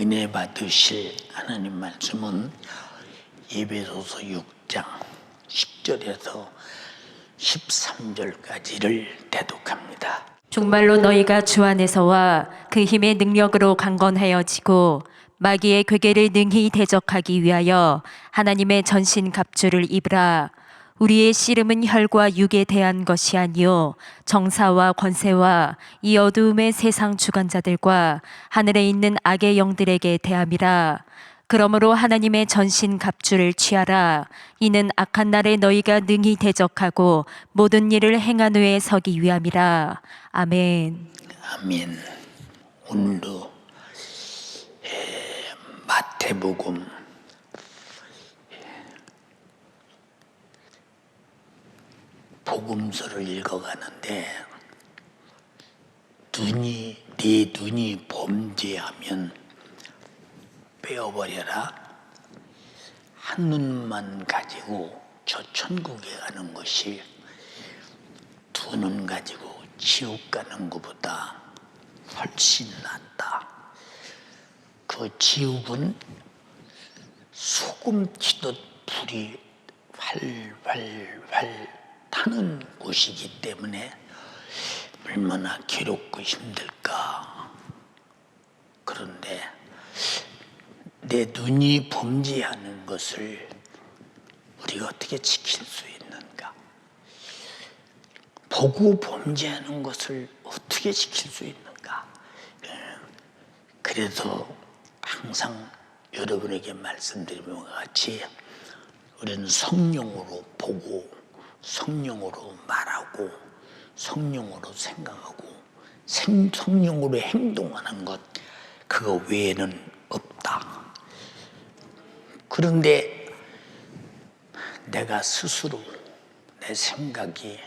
은혜 받으실 하나님 말씀은 에베소서 6장 10절에서 13절까지를 대독합니다. 정말로 너희가 주 안에서와 그 힘의 능력으로 강건하여지고 마귀의 괴계를 능히 대적하기 위하여 하나님의 전신 갑주를 입으라. 우리의 씨름은 혈과 육에 대한 것이 아니요 정사와 권세와 이 어두움의 세상 주관자들과 하늘에 있는 악의 영들에게 대함이라. 그러므로 하나님의 전신 갑주를 취하라. 이는 악한 날에 너희가 능히 대적하고 모든 일을 행한 후에 서기 위함이라. 아멘. 아멘. 오늘도 마태복음 '복음서를 읽어가는데 네 눈이 범죄하면 빼어버려라. 한 눈만 가지고 저 천국에 가는 것이 두 눈 가지고 지옥 가는 것보다 훨씬 낫다. 그 지옥은 소금 튀듯 불이 활활활 타는 곳이기 때문에 얼마나 괴롭고 힘들까. 그런데 내 눈이 범죄하는 것을 우리가 어떻게 지킬 수 있는가? 보고 범죄하는 것을 어떻게 지킬 수 있는가? 그래서 항상 여러분에게 말씀드린 것과 같이 우리는 성령으로 보고 성령으로 말하고 성령으로 생각하고 성령으로 행동하는 것, 그거 외에는 없다. 그런데 내가 스스로 내 생각이,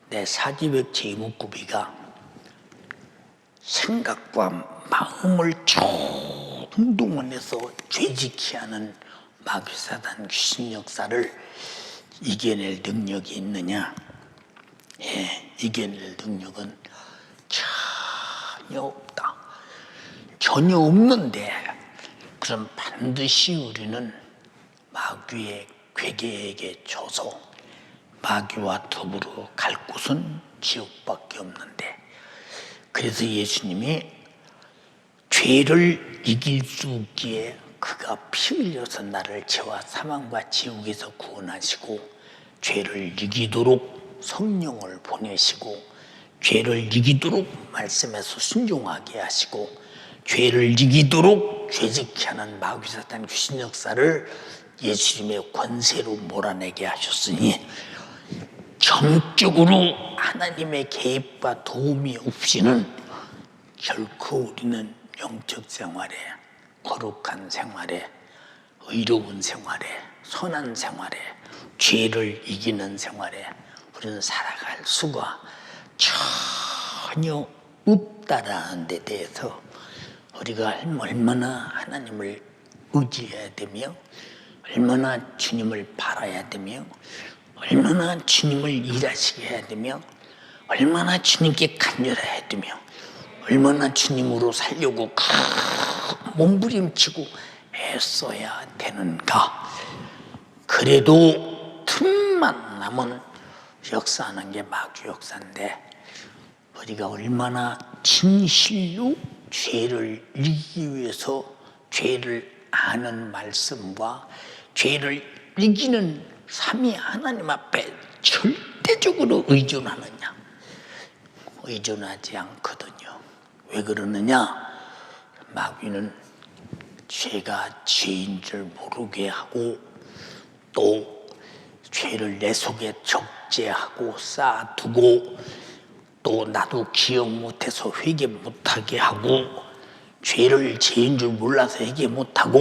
내 사지백체 이목구비가 생각과 마음을 총동원해서 죄짓게 하는 마귀사단 귀신 역사를 이겨낼 능력이 있느냐? 이겨낼 능력은 전혀 없다. 전혀 없는데, 그럼 반드시 우리는 마귀의 괴계에게 져서 마귀와 더불어 갈 곳은 지옥밖에 없는데, 그래서 예수님이 죄를 이길 수 없기에 그가 피 흘려서 나를 죄와 사망과 지옥에서 구원하시고, 죄를 이기도록 성령을 보내시고, 죄를 이기도록 말씀에서 순종하게 하시고, 죄를 이기도록 죄짓게 하는 마귀사탄 귀신 역사를 예수님의 권세로 몰아내게 하셨으니, 전적으로 하나님의 개입과 도움이 없이는 결코 우리는 영적 생활에, 거룩한 생활에, 의로운 생활에, 선한 생활에, 죄를 이기는 생활에 우리는 살아갈 수가 전혀 없다라는 데 대해서 우리가 얼마나 하나님을 의지해야 되며, 얼마나 주님을 바라야 되며, 얼마나 주님을 일하시게 해야 되며, 얼마나 주님께 간절해야 되며, 얼마나 주님으로 살려고 몸부림치고 애써야 되는가. 그래도 틈만 나면 역사하는 게 마귀 역사인데, 우리가 얼마나 진실로 죄를 이기기 위해서 죄를 아는 말씀과 죄를 이기는 삼위 하나님 앞에 절대적으로 의존하느냐? 의존하지 않거든요. 왜 그러느냐? 마귀는 죄가 죄인 줄 모르게 하고, 또 죄를 내 속에 적재하고 쌓아두고, 또 나도 기억 못해서 회개 못하게 하고, 죄를 죄인 줄 몰라서 회개 못하고,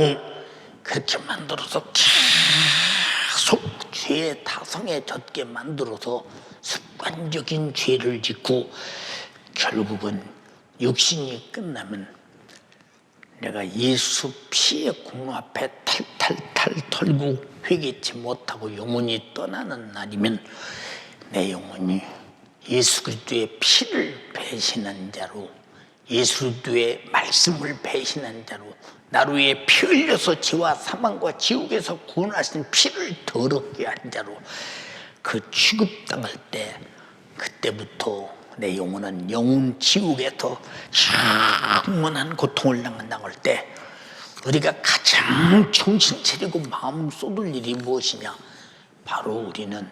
그렇게 만들어서 계속 죄의 타성에 젖게 만들어서 습관적인 죄를 짓고, 결국은 육신이 끝나면 내가 예수 피의 공 앞에 탈탈탈 털고 회개치 못하고 영혼이 떠나는 날이면, 내 영혼이 예수 그리스도의 피를 배신한 자로 예수 그리스도의 말씀을 배신한 자로 나로 위해 피 흘려서 죄와 사망과 지옥에서 구원하신 피를 더럽게 한 자로 그 취급당할 때, 그때부터 내 영혼은 영혼 지옥에서 영원한 고통을 당할 때 우리가 가장 정신 차리고 마음 쏟을 일이 무엇이냐? 바로 우리는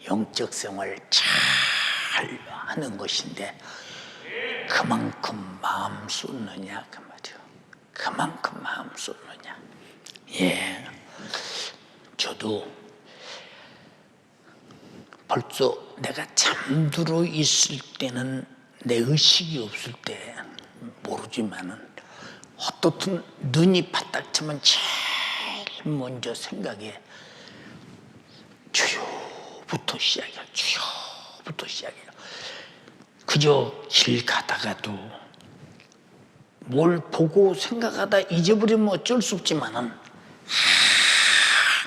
영적 생활을 잘 하는 것인데, 그만큼 마음 쏟느냐 그 말이요. 그만큼 마음 쏟느냐. 예, 저도 벌써 내가 잠들어 있을 때는 내 의식이 없을 때 모르지만은 어떻든 눈이 바닥 치면 제일 먼저 생각에 주여부터 시작해요. 주여부터 시작해요. 그저 길 가다가도 뭘 보고 생각하다 잊어버리면 어쩔 수 없지만은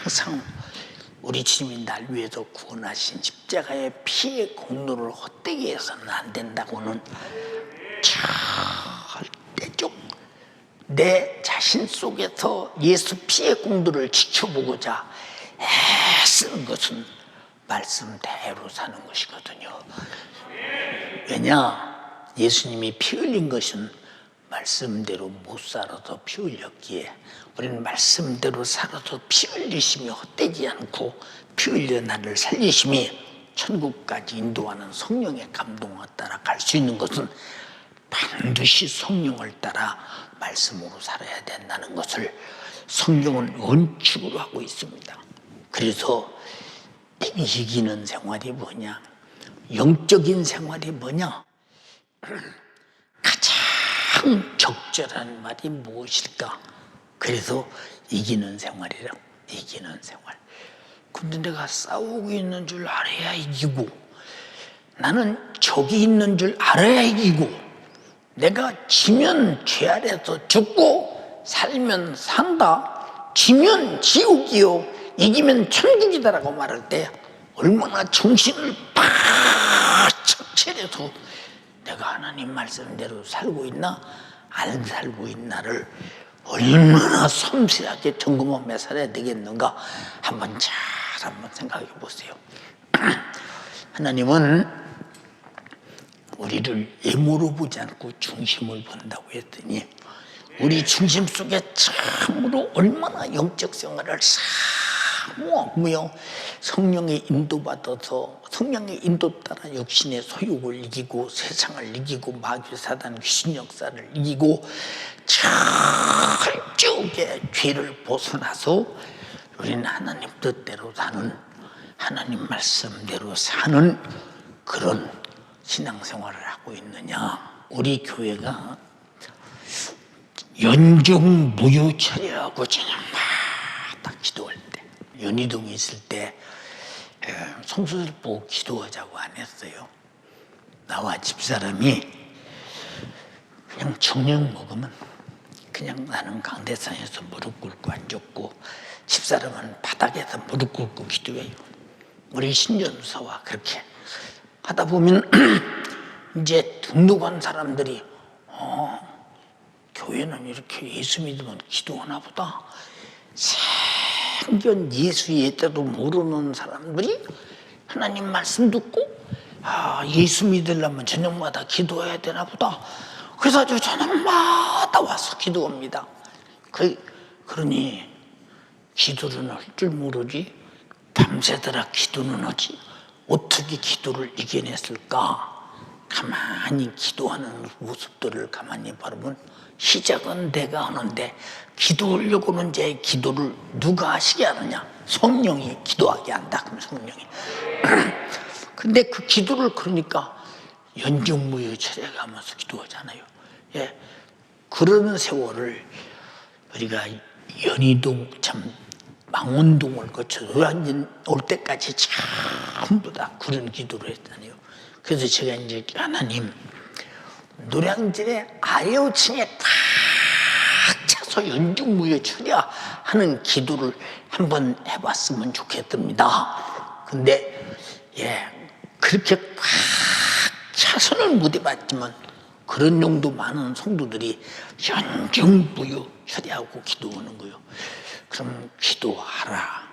항상 우리 주님이 날 위해서 구원하신 십자가의 피의 공로를 헛되게 해서는 안 된다고는 절대적 내 자신 속에서 예수 피의 공로를 지켜보고자 애쓰는 것은 말씀대로 사는 것이거든요. 왜냐? 예수님이 피 흘린 것은 말씀대로 못 살아서 피 흘렸기에 우리는 말씀대로 살아서 피 흘리심이 헛되지 않고 피 흘려 나를 살리심이 천국까지 인도하는 성령의 감동을 따라 갈 수 있는 것은 반드시 성령을 따라 말씀으로 살아야 된다는 것을 성경은 원칙으로 하고 있습니다. 그래서 이기는 생활이 뭐냐? 영적인 생활이 뭐냐? 가장 적절한 말이 무엇일까? 그래서 이기는 생활이라. 이기는 생활. 근데 내가 싸우고 있는 줄 알아야 이기고, 나는 적이 있는 줄 알아야 이기고, 내가 지면 죄 아래서 죽고 살면 산다, 지면 지옥이요 이기면 천국이다라고 말할 때 얼마나 정신을 바짝 차려서 내가 하나님 말씀대로 살고 있나 안 살고 있나를 얼마나 섬세하게 점검하며 살아야 되겠는가 한번 생각해 보세요. 하나님은 우리를 외모로 보지 않고 중심을 본다고 했더니 우리 중심 속에 참으로 얼마나 영적 생활을 사모하며 성령의 인도받아서 성령의 인도 따라 육신의 소욕을 이기고 세상을 이기고 마귀 사단 귀신 역사를 이기고 철저하게 죄를 벗어나서 우리는 하나님 뜻대로 사는, 하나님 말씀대로 사는 그런 신앙생활을 하고 있느냐? 우리 교회가 연중 무효철야하고 저녁마다 기도할 때, 연희동에 있을 때 성수들 보고 기도하자고 안 했어요. 나와 집사람이 그냥 저녁 먹으면 그냥 나는 강대상에서 무릎 꿇고 앉았고 집사람은 바닥에서 무릎 꿇고 기도해요. 우리 신전사와 그렇게 하다 보면 이제 등록한 사람들이 교회는 이렇게 예수 믿으면 기도하나 보다. 생전 예수 예자도 모르는 사람들이 하나님 말씀 듣고 예수 믿으려면 저녁마다 기도해야 되나 보다. 그래서 아주 저녁마다 와서 기도합니다. 그러니 기도는 할 줄 모르지 밤새더라 기도는 하지 어떻게 기도를 이겨냈을까? 가만히 기도하는 모습들을 가만히 바라보면 시작은 내가 하는데 기도하려고는 이제 기도를 누가 하시게 하느냐? 성령이 기도하게 한다. 그럼 성령이. 근데 그 기도를 그러니까 연중무휴 철야하면서 기도하잖아요. 예, 그러는 세월을 우리가 연희동 참 망원동을 거쳐 요한전 올 때까지 전부 다 그런 기도를 했잖아요. 그래서 제가 이제 하나님 노량진의 아래호층에 딱 차서 연중무휴 철야하는 기도를 한번 해봤으면 좋겠답니다. 근데 그렇게 꽉 차서는 못 해봤지만 그런 용도 많은 성도들이 연중부유 협의하고 기도하는 거예요. 그럼 기도하라,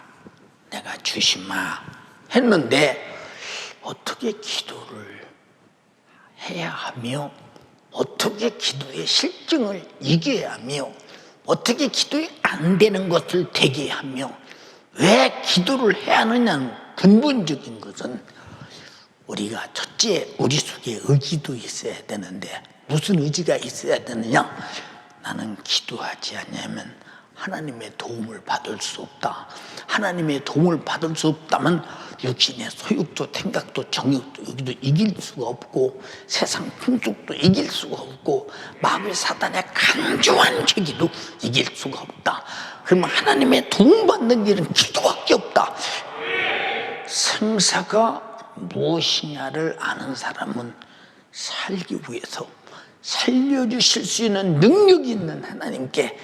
내가 주시마 했는데 어떻게 기도를 해야 하며, 어떻게 기도의 실증을 이겨야 하며, 어떻게 기도에 안 되는 것을 되게 하며, 왜 기도를 해야 하느냐는 근본적인 것은 우리가 첫째, 우리 속에 의지도 있어야 되는데, 무슨 의지가 있어야 되느냐? 나는 기도하지 않으면 하나님의 도움을 받을 수 없다. 하나님의 도움을 받을 수 없다면 육신의 소욕도 생각도 정욕도 여기도 이길 수가 없고, 세상 풍속도 이길 수가 없고, 마귀 사단의 간교한 계기도 이길 수가 없다. 그러면 하나님의 도움받는 길은 기도밖에 없다. 생사가 무엇이냐를 아는 사람은 살기 위해서 살려주실 수 있는 능력이 있는 하나님께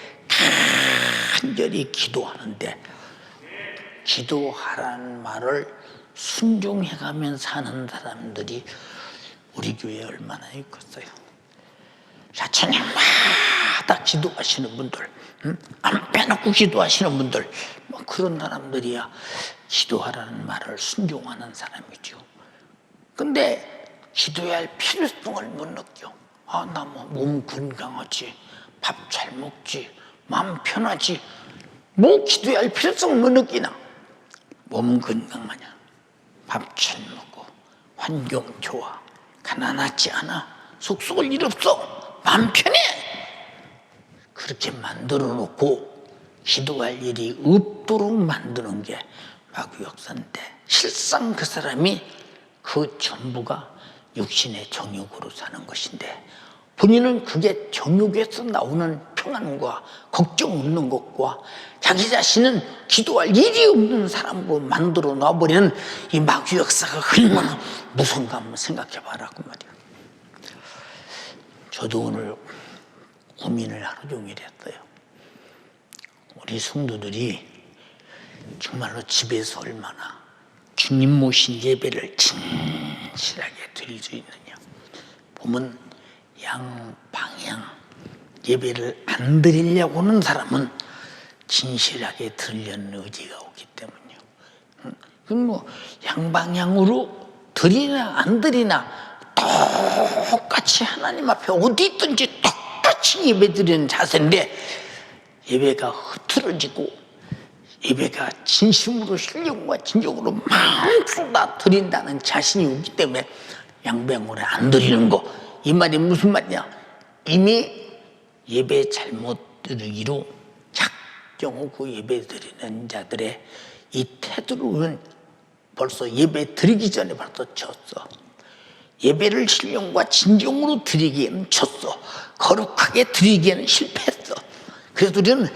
간절히 기도하는데, 기도하라는 말을 순종해가면 사는 사람들이 우리 교회에 얼마나 있겠어요. 자천년마다 기도하시는 분들, 안 빼놓고 기도하시는 분들, 뭐 그런 사람들이야 기도하라는 말을 순종하는 사람이죠. 근데 기도해야 할 필요성을 못 느껴. 아, 나 뭐 몸 건강하지, 밥 잘 먹지, 마음 편하지, 뭐 기도해야 할 필요성을 못 느끼나? 몸 건강하냐, 밥 잘 먹고, 환경 좋아, 가난하지 않아, 속 썩을 일 없어, 마음 편해. 그렇게 만들어 놓고 기도할 일이 없도록 만드는 게 마귀 역사인데, 실상 그 사람이 그 전부가 육신의 정욕으로 사는 것인데, 본인은 그게 정욕에서 나오는 평안과 걱정 없는 것과 자기 자신은 기도할 일이 없는 사람으로 만들어 놔버리는 이 마귀 역사가 얼마나 무서운가 한번 생각해 봐라고 말이야. 저도 오늘 고민을 하루 종일 했어요. 우리 성도들이 정말로 집에서 얼마나 주님 모신 예배를 진실하게 드릴 수 있느냐. 보면 양방향 예배를 안 드리려고 하는 사람은 진실하게 드리려는 의지가 없기 때문이요. 그럼 뭐 양방향으로 드리나 안 드리나 똑같이 하나님 앞에 어디 있든지 똑같이 예배 드리는 자세인데, 예배가 흐트러지고 예배가 진심으로 신령과 진정으로 마음으로 다 드린다는 자신이 없기 때문에 양방향으로 안 드리는 거, 이 말이 무슨 말이냐? 이미 예배 잘못 드리기로 작정하고 예배 드리는 자들의 이 태도로는 벌써 예배 드리기 전에 벌써 졌어. 예배를 신령과 진정으로 드리기에는 졌어. 거룩하게 드리기에는 실패했어. 그래서 우리는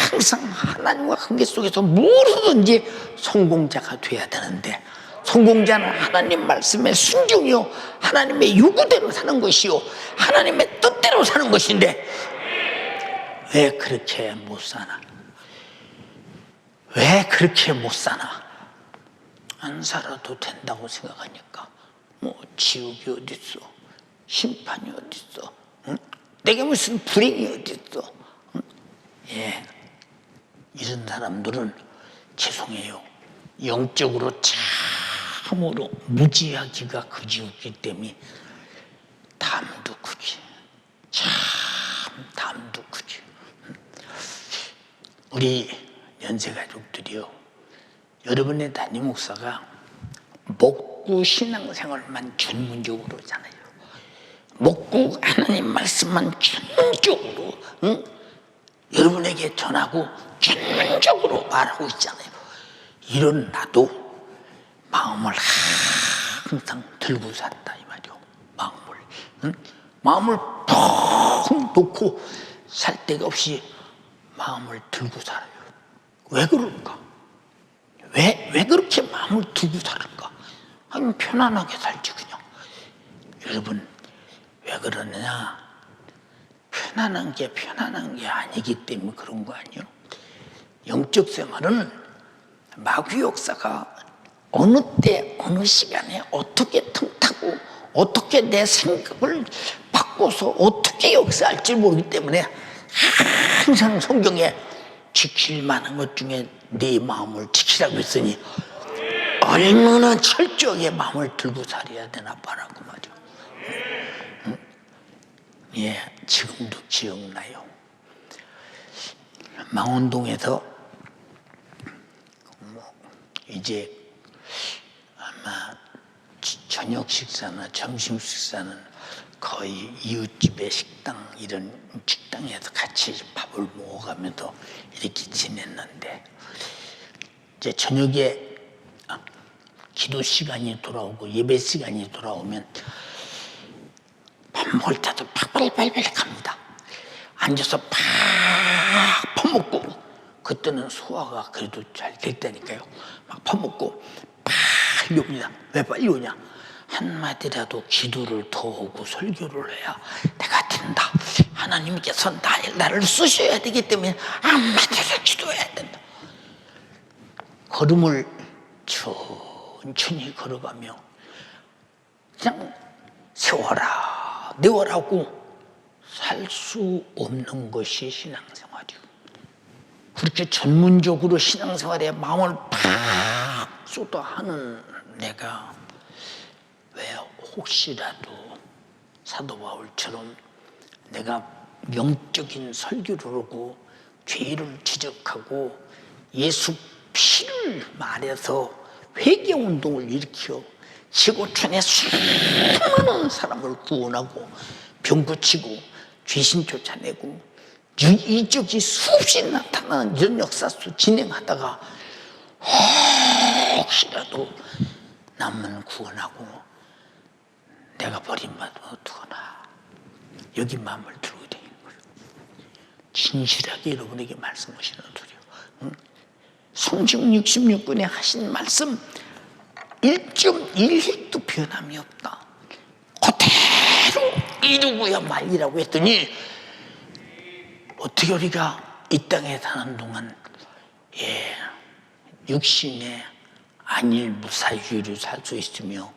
항상 하나님과 관계 속에서 무엇이든지 성공자가 돼야 되는데, 성공자는 하나님 말씀에 순종이요, 하나님의 요구대로 사는 것이요, 하나님의 뜻대로 사는 것인데, 왜 그렇게 못 사나? 왜 그렇게 못 사나? 안 살아도 된다고 생각하니까 뭐 지옥이 어디 있어, 심판이 어디 있어, 응? 내게 무슨 불행이 어디 있어, 응? 예, 이런 사람들은 죄송해요, 영적으로 참으로 무지하기가 그지없기 때문에 담도 크지, 참 담도 크지. 우리 연세가족들이요, 여러분의 담임 목사가 목구 신앙생활만 전문적으로 하잖아요. 목구 하나님 말씀만 전문적으로, 응? 여러분에게 전하고 전문적으로 말하고 있잖아요. 이런 나도 마음을 항상 들고 산다 이 말이요. 마음을, 응? 마음을 푹 놓고 살 데가 없이 마음을 들고 살아요. 왜 그럴까? 왜 그렇게 마음을 두고 살을까? 아니, 편안하게 살지 그냥. 여러분, 왜 그러느냐? 편안한 게 아니기 때문에 그런 거 아니에요? 영적 생활은 마귀 역사가 어느 때 어느 시간에 어떻게 틈타고 어떻게 내 생각을 바꿔서 어떻게 역사할지 모르기 때문에 항상 성경에 지킬 만한 것 중에 네 마음을 지키라고 했으니 얼마나 철저하게 마음을 들고 살아야 되나 봐라고 말이죠. 예, 지금도 기억나요. 망원동에서 이제 아마 저녁 식사나 점심 식사는 거의 이웃집의 식당, 이런 식당에서 같이 밥을 먹어가면서 이렇게 지냈는데, 이제 저녁에 기도 시간이 돌아오고 예배 시간이 돌아오면 밥 먹을 때도 빨리빨리 갑니다. 앉아서 팍 퍼먹고, 그때는 소화가 그래도 잘 될 때니까요. 막 퍼먹고 빨리 옵니다. 왜 빨리 오냐? 한마디라도 기도를 더 하고 설교를 해야 내가 된다. 하나님께서 나를 쓰셔야 되기 때문에 한마디라도 기도해야 된다. 걸음을 천천히 걸어가며 그냥 세워라 내워라고 살 수 없는 것이 신앙생활이요. 그렇게 전문적으로 신앙생활에 마음을 팍 쏟아 하는 내가 왜 혹시라도 사도 바울처럼 내가 영적인 설교를 하고 죄를 지적하고 예수 피를 말해서 회개운동을 일으켜 지구촌에 수많은 사람을 구원하고 병 고치고 귀신 쫓아내고 이적이 수없이 나타나는 이런 역사수 진행하다가 혹시라도 남은 구원하고 내가 버림받으면 어떡하나, 여기 마음을 들고 다니는 거예요. 진실하게 여러분에게 말씀하시는 소리요. 성경 66권에 하신 말씀 1.1획도 변함이 없다. 그대로 이루고야 말리라고 했더니, 어떻게 우리가 이 땅에 사는 동안 육신의 안일 무사주의로 살 수 있으며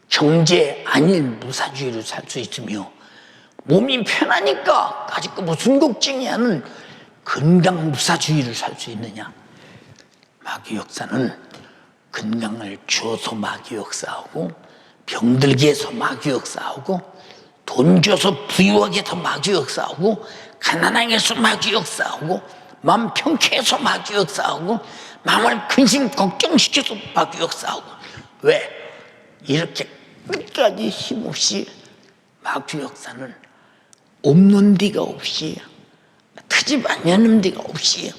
경제 안일 무사주의로 살 수 있으며 몸이 편하니까 아직도 무슨 걱정이 하는 건강 무사주의를 살 수 있느냐? 마귀 역사는 건강을 주어서 마귀 역사하고, 병들게 해서 마귀 역사하고, 돈 줘서 부유하게 해서 마귀 역사하고, 가난하게 해서 마귀 역사하고, 마음 평쾌 해서 마귀 역사하고, 마음을 근심 걱정시켜서 마귀 역사하고. 왜? 이렇게 끝까지 힘없이 마귀 역사는 없는 데가 없이, 트집 안 여는 데가 없이,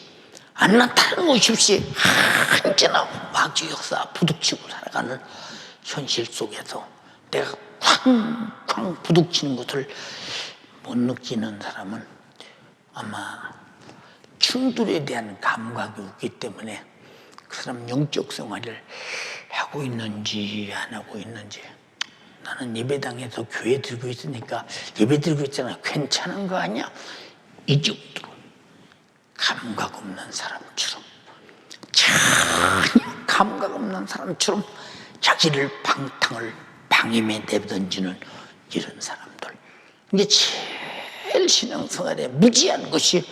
안 나타나는 것이 없이 언제나 마귀 역사 부딪히고 살아가는 현실 속에서 내가 쾅쾅 부딪히는 것을 못 느끼는 사람은 아마 충돌에 대한 감각이 없기 때문에 그 사람 영적 생활을 하고 있는지 안 하고 있는지. 나는 예배당에서 교회 들고 있으니까 예배 들고 있잖아, 괜찮은 거 아니야? 이 정도로 감각 없는 사람처럼, 전혀 감각 없는 사람처럼 자기를 방임에 내던지는 이런 사람들. 이게 제일 신앙생활에 무지한 것이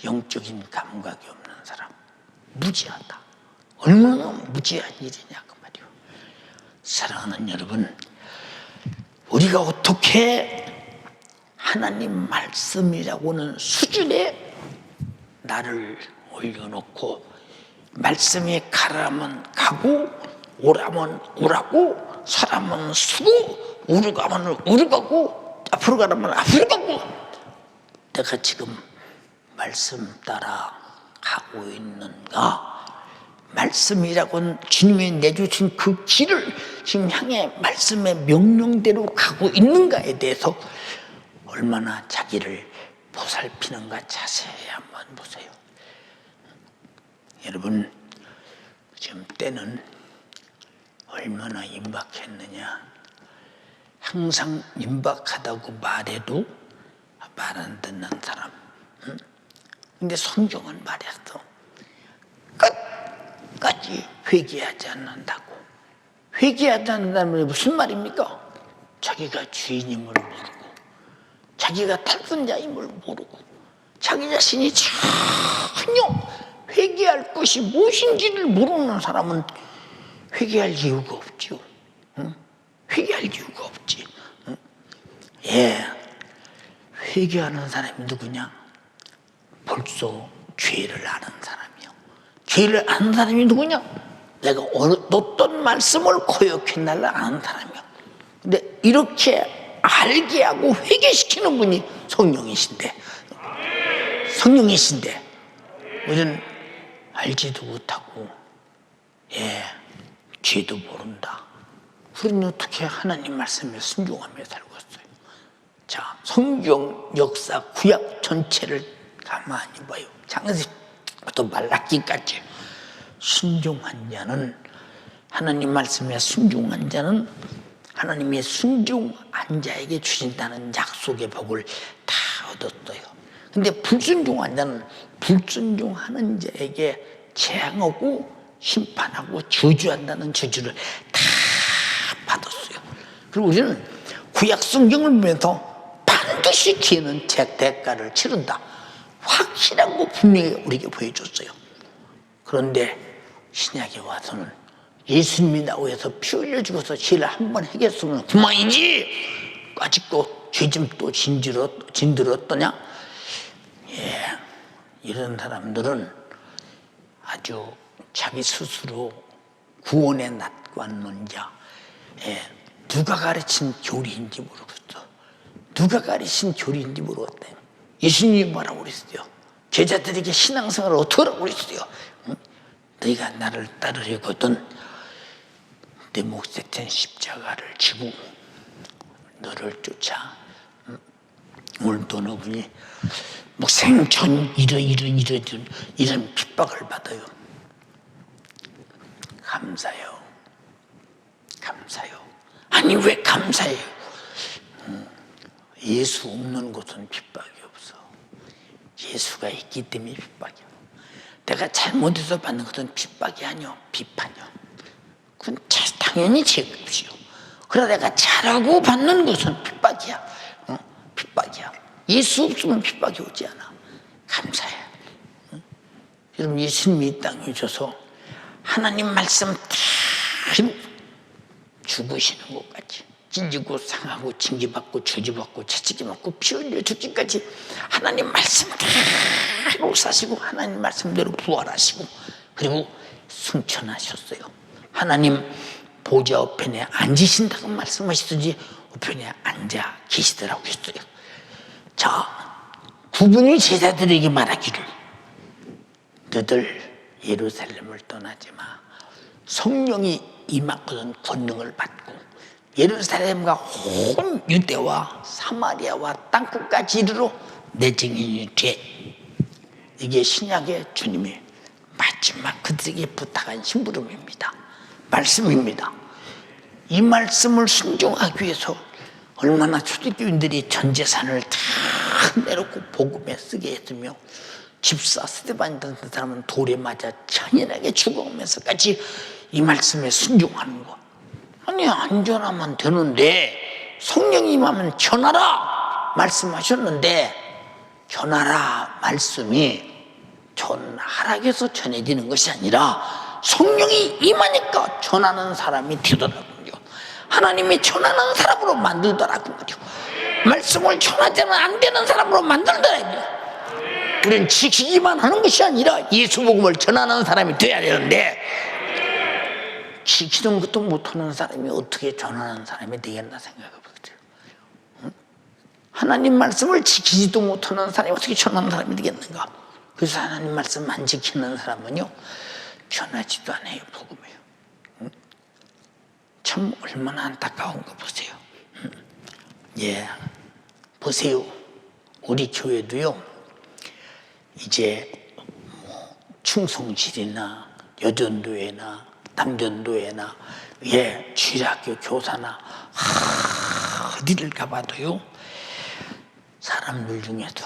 영적인 감각이 없는 사람. 무지하다. 얼마나 무지한 일이냐 그 말이요. 사랑하는 여러분, 우리가 어떻게 하나님 말씀이라고는 수준에 나를 올려놓고, 말씀이 가라면 가고 오라면 오라고, 서라면 서고, 우르가면 우르가고, 앞으로 가라면 앞으로 가고, 내가 지금 말씀 따라 가고 있는가? 말씀이라고는 주님이 내주신 그 길을 지금 향해 말씀의 명령대로 가고 있는가에 대해서 얼마나 자기를 보살피는가 자세히 한번 보세요. 여러분, 지금 때는 얼마나 임박했느냐. 항상 임박하다고 말해도 말 안 듣는 사람. 근데 성경은 말했어. 끝까지 회개하지 않는다고. 회개하지 않는다는 말이 무슨 말입니까? 자기가 주인임을 모르고 자기가 탈선자임을 모르고 자기 자신이 전혀 회개할 것이 무엇인지를 모르는 사람은 회개할 이유가 없죠. 응? 회개할 이유가 없지. 응? 예, 회개하는 사람이 누구냐? 벌써 죄를 아는 사람이요. 죄를 아는 사람이 누구냐? 내가 어떤 말씀을 거역했나를 아는 사람이요. 근데 이렇게 알게 하고 회개시키는 분이 성령이신데 우리는 알지도 못하고 죄도 모른다. 우리는 어떻게 하나님 말씀에 순종하며 살고 있어요? 자, 성경 역사 구약 전체를 가만히 봐요. 창세부터 말라기까지 순종한 자는 하나님 말씀에 순종한 자는 하나님의 순종한 자에게 주신다는 약속의 복을 다 얻었어요. 근데 불순종한 자는 불순종하는 자에게 재앙하고 심판하고 저주한다는 저주를 다 받았어요. 그리고 우리는 구약 성경을 보면서 반드시 죄는 대가를 치른다. 확실하고 분명히 우리에게 보여줬어요. 그런데 신약에 와서는 예수님이 나오셔서 피 흘려 죽어서 죄를 한번 해결했으면 그만이지. 아직도 죄 좀 또 진들었더냐? 이런 사람들은 아주 자기 스스로 구원에 낫고는 자. 누가 가르친 교리인지 모르겠어. 누가 가르친 교리인지 모르겠대. 예수님이 뭐라고 그랬어요? 제자들에게 신앙생활을 어떻게 하라고 그랬어요? 응? 너희가 나를 따르려거든 내 몫에 된 십자가를 지고 너를 쫓아. 오늘도 너분이 뭐 생전 이런 핍박을 받아요. 감사해요. 아니 왜 감사해요? 예수 없는 곳은 핍박이 없어. 예수가 있기 때문에 핍박이야. 내가 잘못해서 받는 것은 핍박이 아니요, 비판이요. 그건 당연히 죄급이요. 그러나 내가 잘하고 받는 것은 핍박이야. 핍박이야. 예수 없으면 핍박이 오지 않아. 감사해. 여러분, 예수님이 이 땅에 오셔서 하나님 말씀 다 죽으시는 것까지 찢고 상하고 징계받고 저주받고 채찍이받고 피 흘려 죽기까지 하나님 말씀 그대로 사시고 하나님 말씀대로 부활하시고 그리고 승천하셨어요. 하나님 보좌 우편에 앉으신다고 말씀하시든지 우편에 앉아 계시더라고 했어요. 자, 그분이 제자들에게 말하기를 너들 예루살렘을 떠나지 마. 성령이 임하거든 권능을 받고 예루살렘과 온 유대와 사마리아와 땅끝까지 이르러 내 증인이 돼. 이게 신약의 주님의 마지막 그들에게 부탁한 심부름입니다. 말씀입니다. 이 말씀을 순종하기 위해서 얼마나 초대교인들이 전 재산을 다 내놓고 복음에 쓰게 했으며 집사 스데반이라는 사람은 돌에 맞아 잔인하게 죽어가면서까지 이 말씀에 순종하는 것. 아니 안 전하면 되는데 성령이 임하면 전하라 말씀하셨는데 전하라 말씀이 전하락에서 전해지는 것이 아니라 성령이 임하니까 전하는 사람이 되더라고요. 하나님이 전하는 사람으로 만들더라고요. 말씀을 전하자면 안 되는 사람으로 만들더라고요. 우리는 지키기만 하는 것이 아니라 예수 복음을 전하는 사람이 돼야 되는데 지키는 것도 못하는 사람이 어떻게 전하는 사람이 되겠나 생각해 보세요. 응? 하나님 말씀을 지키지도 못하는 사람이 어떻게 전하는 사람이 되겠는가? 그래서 하나님 말씀 안 지키는 사람은요 전하지도 않아요. 복음이요. 응? 참 얼마나 안타까운 거 보세요. 응? 예, 보세요. 우리 교회도요 이제 뭐 충성실이나 여전도회나 남전도회나 주일학교 교사나 어디를 가봐도요 사람들 중에도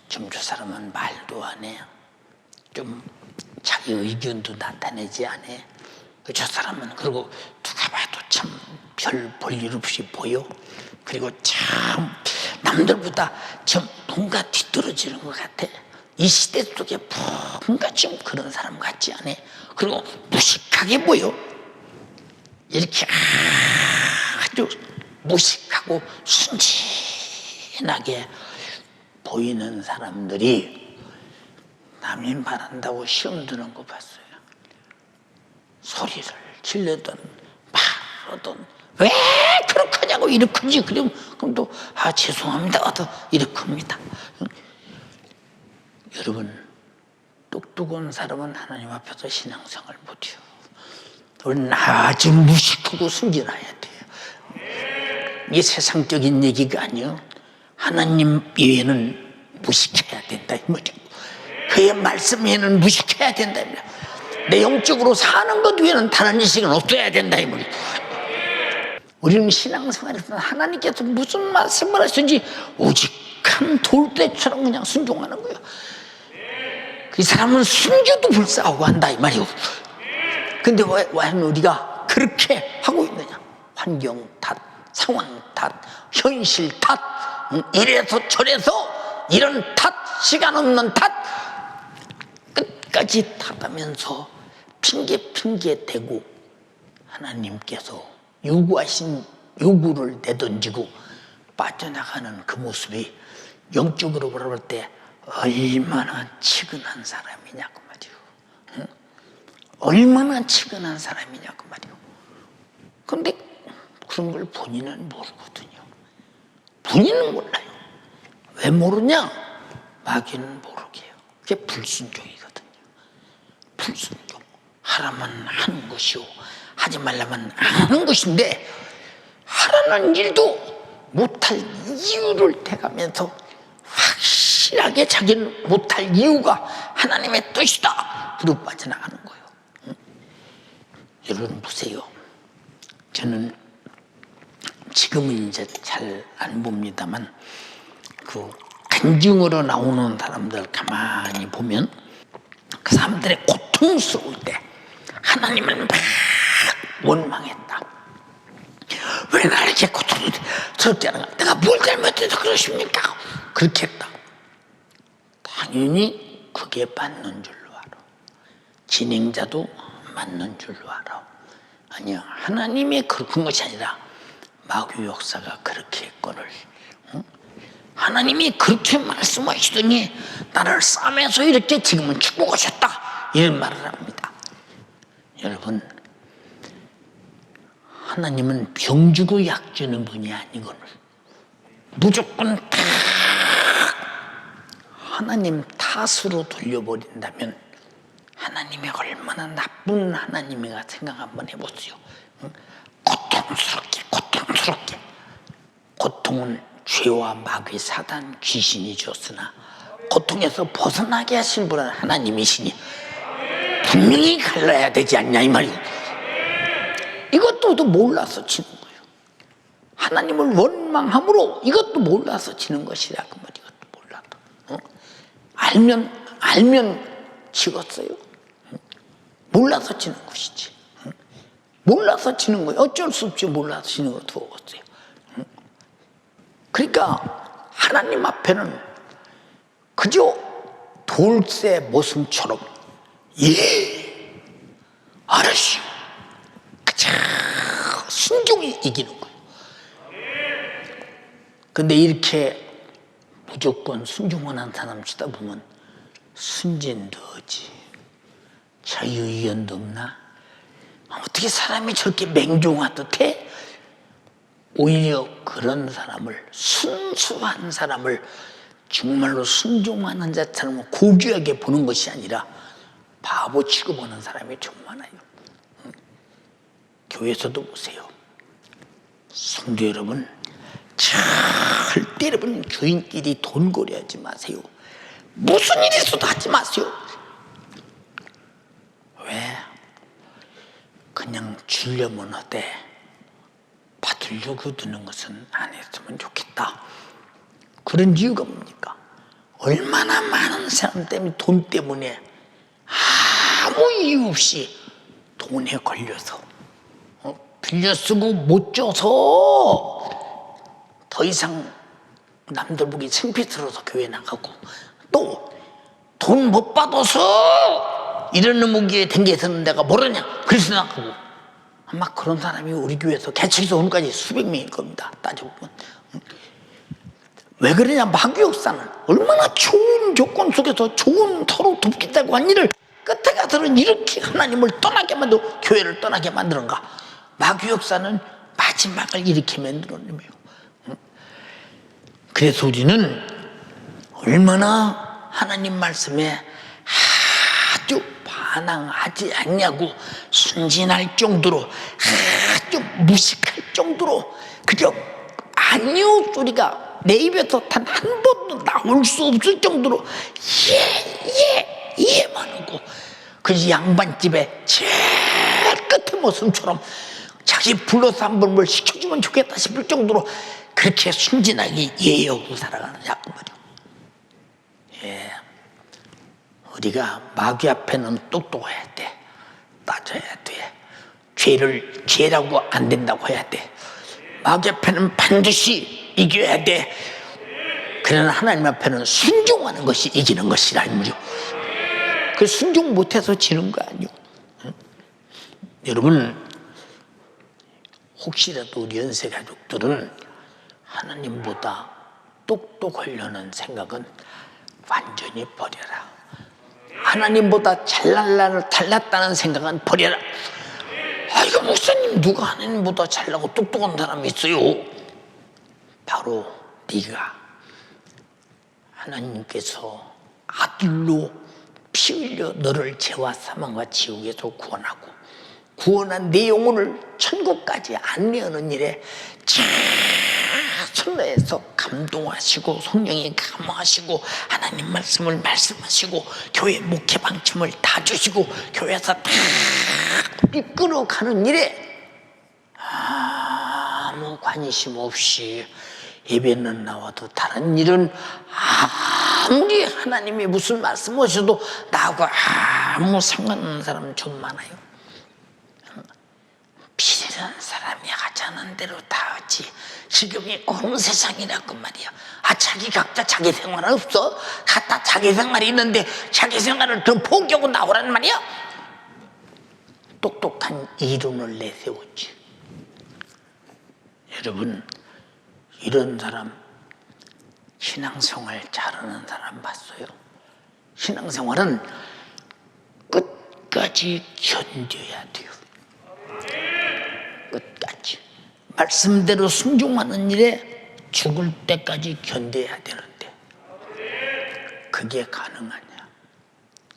좀 저 사람은 말도 안 해. 좀 자기 의견도 나타내지 않아. 저 사람은 그리고 누가 봐도 참 별 볼 일 없이 보여. 그리고 참 남들보다 좀 뭔가 뒤떨어지는 것 같아. 이 시대 속에 뭔가 좀 그런 사람 같지 않아? 그리고 무식하게 보여. 이렇게 아주 무식하고 순진하게 보이는 사람들이 남이 말한다고 시험 드는 거 봤어요. 소리를 질르든 말하든 왜 그렇게 하냐고 이렇게지. 그럼 또 죄송합니다 이렇게 합니다. 여러분, 똑똑한 사람은 하나님 앞에서 신앙생활 못해요. 우리는 아주 무식하고 순진해야 돼요. 이게 세상적인 얘기가 아니에요. 하나님 외에는 무식해야 된다 이 말이죠. 그의 말씀 외에는 무식해야 된다 이 말이죠. 내 영적으로 사는 것 외에는 다른 인식은 없어야 된다 이 말이죠. 우리는 신앙생활에서 하나님께서 무슨 말씀을 하시는지 오직한 돌대처럼 그냥 순종하는 거예요. 그 사람은 순교도 불사하고 한다 이 말이에요. 근데 왜 우리가 그렇게 하고 있느냐? 환경 탓, 상황 탓, 현실 탓, 이래서 저래서 이런 탓, 시간 없는 탓, 끝까지 탓하면서 핑계 대고 하나님께서 요구하신 요구를 내던지고 빠져나가는 그 모습이 영적으로 바라볼 때 얼마나 치근한 사람이냐고 말이요. 응? 얼마나 치근한 사람이냐고 말이요. 그런데 그런 걸 본인은 모르거든요. 본인은 몰라요. 왜 모르냐? 마귀는 모르게 해요. 그게 불순종이거든요. 불순종. 하라면 하는 것이요, 하지 말라면 안 하는 것인데, 하라는 일도 못할 이유를 대가면서 확실하게 자기는 못할 이유가 하나님의 뜻이다. 그리고 빠져나가는 거예요. 응? 여러분 보세요. 저는 지금은 이제 잘 안 봅니다만 그 간증으로 나오는 사람들 가만히 보면 그 사람들의 고통스러울 때 하나님을 막 원망했다. 왜 나 이렇게 고통스럽지 않은가? 내가 뭘 잘못해서 그러십니까? 그렇게 했다. 당연히 그게 맞는 줄로 알아. 진행자도 맞는 줄로 알아. 아니야, 하나님이 그런 것이 아니라 마귀 역사가 그렇게 했거늘. 응? 하나님이 그렇게 말씀하시더니 나를 싸매서 이렇게 지금은 축복하셨다 이런 말을 합니다. 여러분, 하나님은 병 주고 약 주는 분이 아니거늘 무조건 다 하나님 탓으로 돌려버린다면 하나님이 얼마나 나쁜 하나님인가 생각 한번 해보세요. 응? 고통스럽게 고통은 죄와 마귀 사단 귀신이 줬으나 고통에서 벗어나게 하신 분은 하나님이시니 분명히 갈라야 되지 않냐 이 말이에요. 이것도 몰라서 지는 거예요. 하나님을 원망함으로 이것도 몰라서 지는 것이라 그 말. 이것도 몰라도 알면 지었어요. 몰라서 지는 것이지. 몰라서 지는 거예요. 어쩔 수 없이 몰라서 지는 거 두었어요. 그러니까 하나님 앞에는 그저 돌쇠 모습처럼 예 알았슈 그저 순종이 이기는 거예요. 근데 이렇게 무조건 순종하는 사람 치다 보면 순진도 하지 자유의견도 없나? 어떻게 사람이 저렇게 맹종하듯 해? 오히려 그런 사람을, 순수한 사람을 정말로 순종하는 자처럼 고귀하게 보는 것이 아니라 바보 취급하는 사람이 좀 많아요. 교회에서도 보세요. 성도 여러분, 절대 여러분 교인끼리 돈거래하지 마세요. 무슨 일이 있어도 하지 마세요. 왜? 그냥 주려면 어때? 받으려고 드는 것은 안 했으면 좋겠다. 그런 이유가 뭡니까? 얼마나 많은 사람 때문에 돈 때문에 아무 이유 없이 돈에 걸려서 빌려 쓰고 못 줘서 더 이상 남들 보기 창피스러워서 교회 나가고, 또 돈 못 받아서 이런 놈에게 댕겨서는 내가 모르냐 그래서 나가고, 아마 그런 사람이 우리 교회에서 개척에서 오늘까지 수백 명일 겁니다. 따져보면. 왜 그러냐, 마귀 역사는 얼마나 좋은 조건 속에서 좋은 서로 돕겠다고 한 일을 끝에 가서는 이렇게 하나님을 떠나게 만들고 교회를 떠나게 만드는가. 마귀 역사는 마지막을 이렇게 만들어내요. 그래서 우리는 얼마나 하나님 말씀에 아주 반항하지 않냐고, 순진할 정도로, 아주 무식할 정도로 그저 아니요 소리가 내 입에서 단 한 번도 나올 수 없을 정도로 예만 하고, 그 양반집에 제일 끝에 모습처럼 자기 불러서 한 번 뭘 시켜주면 좋겠다 싶을 정도로 그렇게 순진하게 예하고 살아가느냐 그 말이요. 예, 우리가 마귀 앞에는 똑똑해야 돼. 따져야 돼. 죄라고 안 된다고 해야 돼. 마귀 앞에는 반드시 이겨야 돼. 그러나 하나님 앞에는 순종하는 것이 이기는 것이라 이 말이요. 그 순종 못해서 지는 거 아니요. 여러분, 혹시라도 우리 연세 가족들은 하나님보다 똑똑하려는 생각은 완전히 버려라. 하나님보다 잘났다는 생각은 버려라. 이거 목사님, 누가 하나님보다 잘나고 똑똑한 사람이 있어요? 바로 네가 하나님께서 아들로 피 흘려 너를 죄와 사망과 지옥에서 구원하고 구원한 내 영혼을 천국까지 안내하는 일에 선내에서 감동하시고 성령이 감화하시고 하나님 말씀을 말씀하시고 교회 목회 방침을 다 주시고 교회에서 다 이끌어가는 일에 아무 관심 없이 예배는 나와도 다른 일은 아무리 하나님이 무슨 말씀하셔도 나하고 아무 상관없는 사람은 좀 많아요. 비리는 사람이 하자는 대로 다 하지. 지금이 어느 세상이라고 말이야. 자기 각자 자기 생활은 없어? 갖다 자기 생활이 있는데 자기 생활을 더 포기하고 나오란 말이야. 똑똑한 이론을 내세웠지. 여러분, 이런 사람, 신앙생활 잘하는 사람 봤어요? 신앙생활은 끝까지 견뎌야 돼요. 끝까지. 말씀대로 순종하는 일에 죽을 때까지 견뎌야 되는데 그게 가능하냐?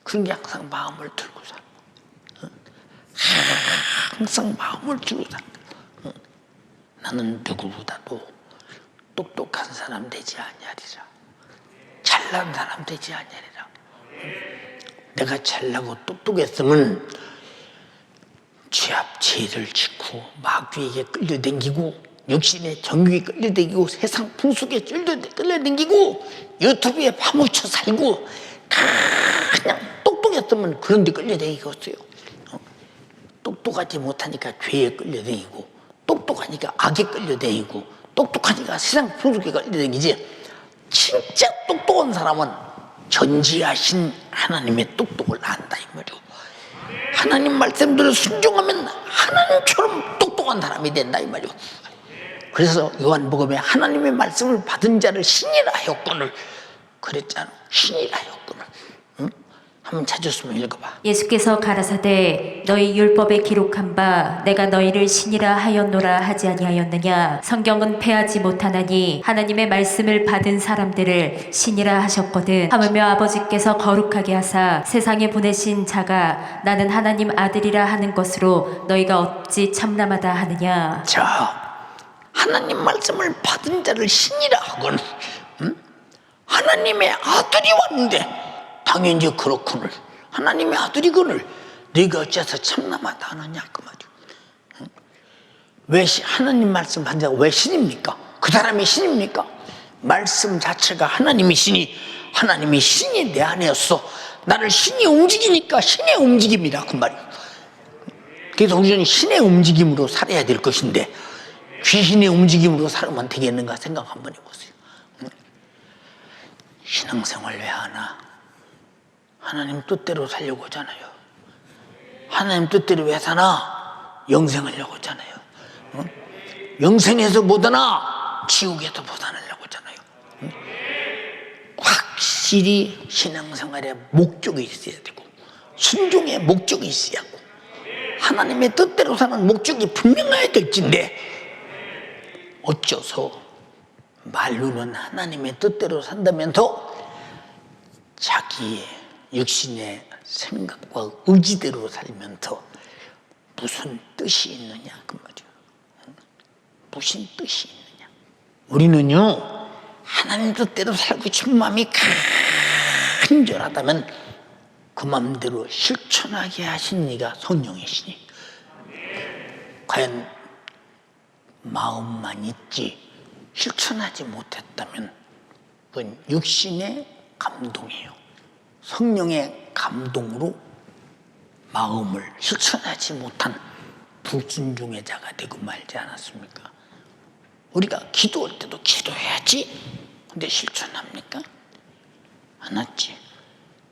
그게 항상 마음을 들고 살고, 항상 마음을 들고 살고, 나는 누구보다도 똑똑한 사람 되지 아니하리라. 잘난 사람 되지 아니하리라. 내가 잘나고 똑똑했으면 죄를 짓고 마귀에게 끌려다니고 육신의 정욕에 끌려다니고 세상 풍속에 끌려다니고 유튜브에 파묻혀 살고 그냥 똑똑했으면 그런 데 끌려다니겠어요. 똑똑하지 못하니까 죄에 끌려다니고 똑똑하니까 악에 끌려다니고 똑똑하니까 세상 풍속에 끌려다니지. 진짜 똑똑한 사람은 전지하신 하나님의 똑똑을 안다 이 말이오. 하나님 말씀대로 순종하면 하나님처럼 똑똑한 사람이 된다 이 말이오. 그래서 요한복음에 하나님의 말씀을 받은 자를 신이라 하였거늘 그랬잖아. 신이라 하였거늘. 응? 한번 찾았으면 읽어봐. 예수께서 가라사대 너희 율법에 기록한 바 내가 너희를 신이라 하였노라 하지 아니하였느냐. 성경은 패하지 못하나니 하나님의 말씀을 받은 사람들을 신이라 하셨거든. 하물며 아버지께서 거룩하게 하사 세상에 보내신 자가 나는 하나님 아들이라 하는 것으로 너희가 어찌 참남하다 하느냐. 자, 하나님 말씀을 받은 자를 신이라 하거늘, 응? 하나님의 아들이 왔는데 당연히 그렇거늘, 하나님의 아들이거늘 네가 어째서 참남하다 하느냐 그 말이오. 응? 왜 하나님 말씀 받은 자가 왜 신입니까? 그 사람이 신입니까? 말씀 자체가 하나님이 신이 내 안에였어. 나를 신이 움직이니까 신의 움직임이라 그 말이오. 그래서 우리는 신의 움직임으로 살아야 될 것인데 귀신의 움직임으로 살면 되겠는가 생각 한번 해보세요. 신앙생활 왜 하나? 하나님 뜻대로 살려고 하잖아요. 하나님 뜻대로 왜 사나? 영생하려고 하잖아요. 영생에서 못 하나? 지옥에서 벗어나려고 하잖아요. 확실히 신앙생활에 목적이 있어야 되고 순종의 목적이 있어야 하고 하나님의 뜻대로 사는 목적이 분명해야 될진데 어째서 말로는 하나님의 뜻대로 산다면서 자기의 육신의 생각과 의지대로 살면서 무슨 뜻이 있느냐 그 말이에요. 무슨 뜻이 있느냐. 우리는요 하나님 뜻대로 살고 싶은 마음이 간절하다면 그 마음대로 실천하게 하신 이가 성령이시니 과연 마음만 있지 실천하지 못했다면 그건 육신의 감동이에요. 성령의 감동으로 마음을 실천하지 못한 불순종의 자가 되고 말지 않았습니까? 우리가 기도할 때도 기도해야지 근데 실천합니까? 안 했지.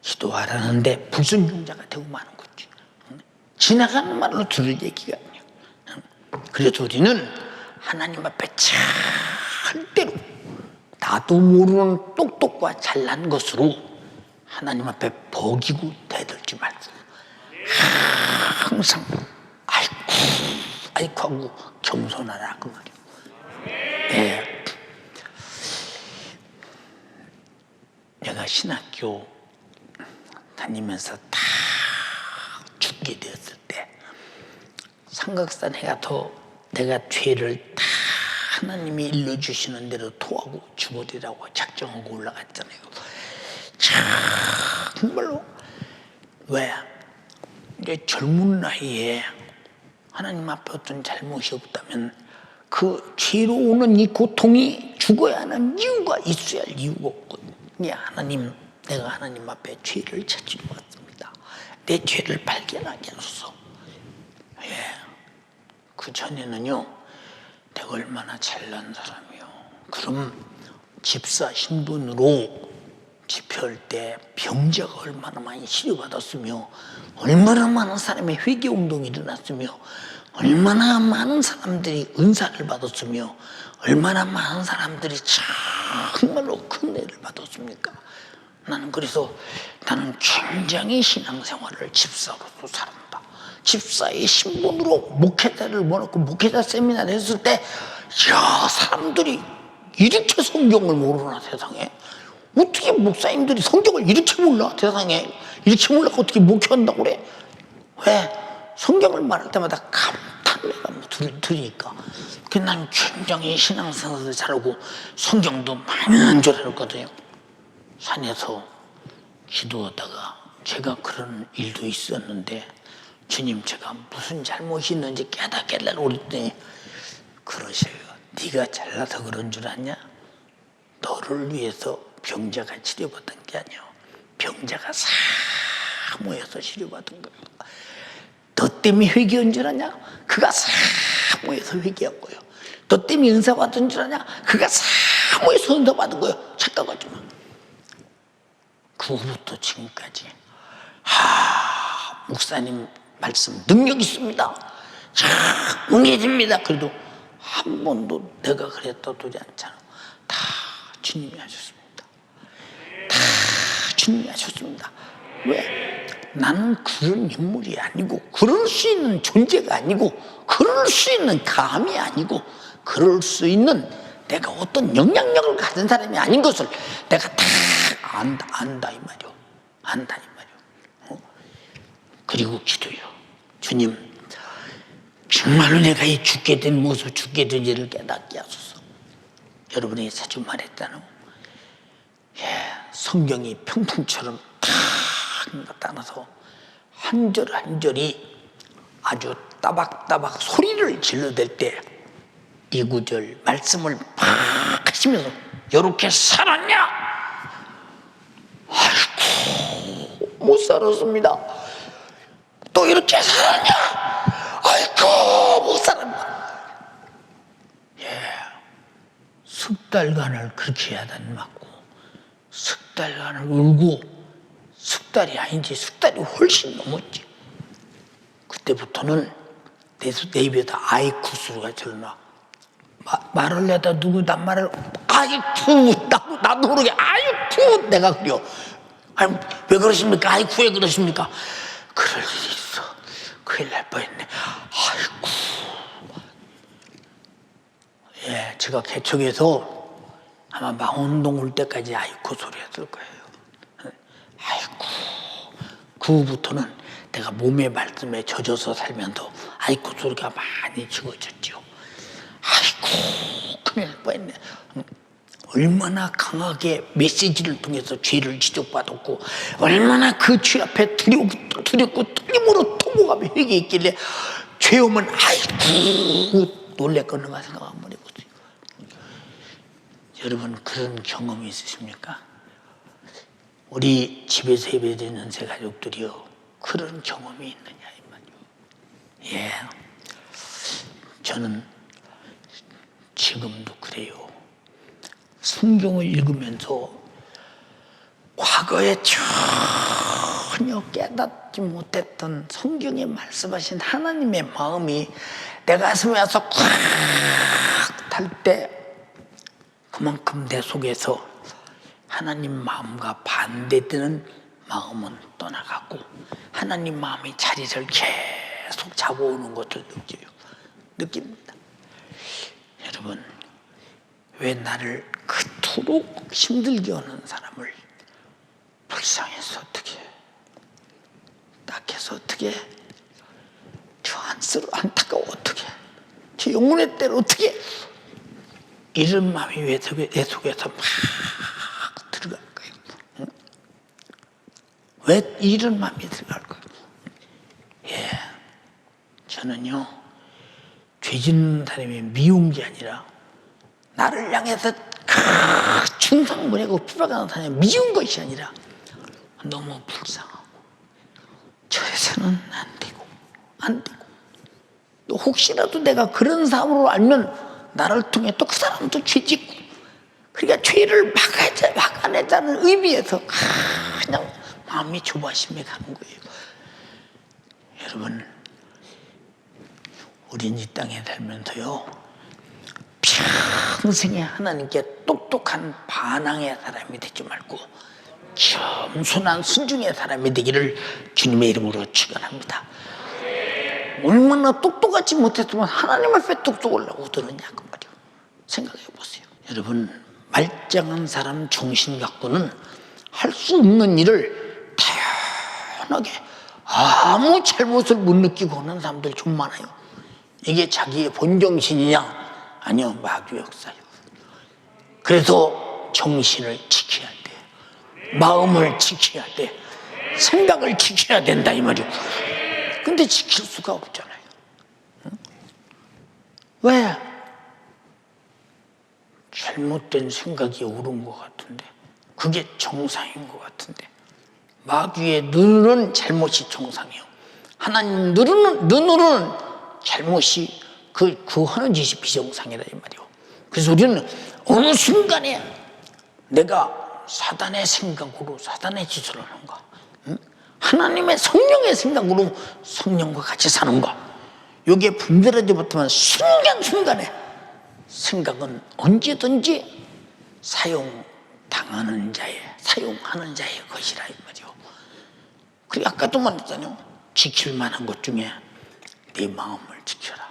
기도하라는데 불순종자가 되고 마는 거지. 지나가는 말로 들을 얘기가 아니에요. 그래서 우리는 하나님 앞에 절대로 나도 모르는 똑똑과 잘난 것으로 하나님 앞에 버기고 대들지 말고 항상 아이고 하고 겸손하라 그 말이에요. 네. 내가 신학교 다니면서 다 죽게 되었을 때 삼각산 해가 더 내가 죄를 다 하나님이 일러주시는 대로 토하고 죽으리라고 작정하고 올라갔잖아요. 정말로 왜 이제 젊은 나이에 하나님 앞에 어떤 잘못이 없다면 그 죄로 오는 이 고통이 죽어야 하는 이유가 있어야 할 이유가 없거든요. 하나님, 내가 하나님 앞에 죄를 찾으러 왔습니다. 내 죄를 발견하게 하소서. 그 전에는요, 내가 얼마나 잘난 사람이요. 그럼 집사 신분으로 집회할 때 병자가 얼마나 많이 치료받았으며 얼마나 많은 사람의 회개운동이 일어났으며 얼마나 많은 사람들이 은사를 받았으며 얼마나 많은 사람들이 정말로 큰 애를 받았습니까? 나는 그래서 나는 굉장히 신앙생활을 집사로서 살았다. 집사의 신분으로 목회자를 모았고 목회자 세미나를 했을 때 야 사람들이 이렇게 성경을 모르나 세상에 어떻게 목사님들이 성경을 이렇게 몰라 세상에 이렇게 몰라 어떻게 목회한다고 그래? 왜? 성경을 말할 때마다 감탄내가 들으니까 난 굉장히 신앙생활을 잘하고 성경도 많이 안 줄 알았거든요. 산에서 기도하다가 제가 그런 일도 있었는데 주님 제가 무슨 잘못이 있는지 깨닫겠다고 그랬더니 그러셔요. 네가 잘나서 그런 줄 아냐? 너를 위해서 병자가 치료받은 게 아니야. 병자가 사모해서 치료받은 거야. 너 때문에 회개한 줄 아냐? 그가 사모해서 회개한 거예요. 너 때문에 은사 받은 줄 아냐? 그가 사모해서 은사 받은 거예요. 착각하지 마. 그 후부터 지금까지 목사님 말씀 능력 있습니다. 응해집니다. 그래도 한 번도 내가 그랬다 소리 않잖아. 다 주님이 하셨습니다. 다 주님이 하셨습니다. 왜? 나는 그런 인물이 아니고 그럴 수 있는 존재가 아니고 그럴 수 있는 감이 아니고 그럴 수 있는 내가 어떤 영향력을 가진 사람이 아닌 것을 내가 다 안다 이 말이요. 안다 이 말이요. 그리고 기도요. 주님 정말로 내가 이 죽게 된 모습 죽게 된 일을 깨닫게 하소서. 여러분이 자주 말했잖아요. 성경이 평풍처럼 탁 나타나서 한 절 한 절이 아주 따박따박 소리를 질러댈 때 이 구절 말씀을 팍 하시면서 이렇게 살았냐? 아이고 못 살았습니다. 또 이렇게 살았냐? 사람과. 석 달간을 그렇게 하다니 맞고, 석 달간을 울고, 석 달이 아닌지 석 달이 훨씬 넘었지. 그때부터는 내 입에다 아이쿠 소리가 절나. 말을 내다 누구 낱말을 아이쿠, 나도 모르게 아이쿠 내가 그려. 아니 왜 그러십니까? 아이쿠 왜 그러십니까? 그럴 일이 있어. 큰일 날 뻔했네. 아이쿠. 예, 제가 개척해서 아마 망원동 올 때까지 아이쿠 소리가 들 거예요. 아이쿠. 그 후부터는 내가 몸의 말씀에 젖어서 살면서 아이쿠 소리가 많이 적어졌죠. 아이고 큰일 날 뻔했네. 얼마나 강하게 메시지를 통해서 죄를 지적받았고, 얼마나 그 죄 앞에 두렵고 떨림으로 통곡하며 회개했길래 죄 오면 아이고 놀랬거든가 생각 한번 해보세요. 여러분 그런 경험이 있으십니까? 우리 집에서 예배드리는 새 가족들이요, 그런 경험이 있느냐 이 말이요. 예, 저는 지금도 그래요. 성경을 읽으면서 과거에 전혀 깨닫지 못했던 성경에 말씀하신 하나님의 마음이 내 가슴에 와서 꽉 탈 때, 그만큼 내 속에서 하나님 마음과 반대되는 마음은 떠나가고 하나님 마음이 자리를 계속 잡아오는 것을 느낍니다. 여러분, 왜 나를 그토록 힘들게 하는 사람을 불쌍해서 어떻게, 딱해서 어떻게, 저 안타까워 어떻게, 저 영혼의 때를 어떻게, 이런 마음이 왜 내 속에서 막 들어갈까요? 응? 왜 이런 마음이 들어갈까요? 예, 저는요, 죄 짓는 사람이 미운 게 아니라 나를 향해서 충성 보내고 피박하는 사람이 미운 것이 아니라 너무 불쌍하고, 저래서는 안 되고 또 혹시라도 내가 그런 사람으로 알면 나를 통해 또 그 사람도 죄 짓고, 그러니까 죄를 막아내자는 의미에서 그냥 마음이 조바심에 가는 거예요. 여러분, 우린 이 땅에 살면서요, 평생에 하나님께 똑똑한 반항의 사람이 되지 말고 겸손한 순종의 사람이 되기를 주님의 이름으로 축원합니다. 얼마나 똑똑하지 못했으면 하나님 앞에 똑똑을 하고 들었냐 그 말이요. 생각해 보세요. 여러분, 말짱한 사람 정신 갖고는 할 수 없는 일을 다양하게 아무 잘못을 못 느끼고 하는 사람들이 좀 많아요. 이게 자기의 본정신이냐? 아니요, 마귀 역사요. 그래서 정신을 지켜야 돼, 마음을 지켜야 돼, 생각을 지켜야 된다 이 말이요. 근데 지킬 수가 없잖아요. 응? 왜? 잘못된 생각이 옳은 것 같은데, 그게 정상인 것 같은데, 마귀의 눈으로는 잘못이 정상이에요. 하나님 눈으로는 잘못이 그 하는 짓이 비정상이다 이 말이에요. 그래서 우리는 어느 순간에 내가 사단의 생각으로 사단의 짓을 하는가, 응? 하나님의 성령의 생각으로 성령과 같이 사는가, 여기에 분별하지 못하면 순간순간에 생각은 언제든지 사용하는 자의 것이라 이 말이요. 그리고 아까도 말했잖아요. 지킬 만한 것 중에 네 마음을 지켜라.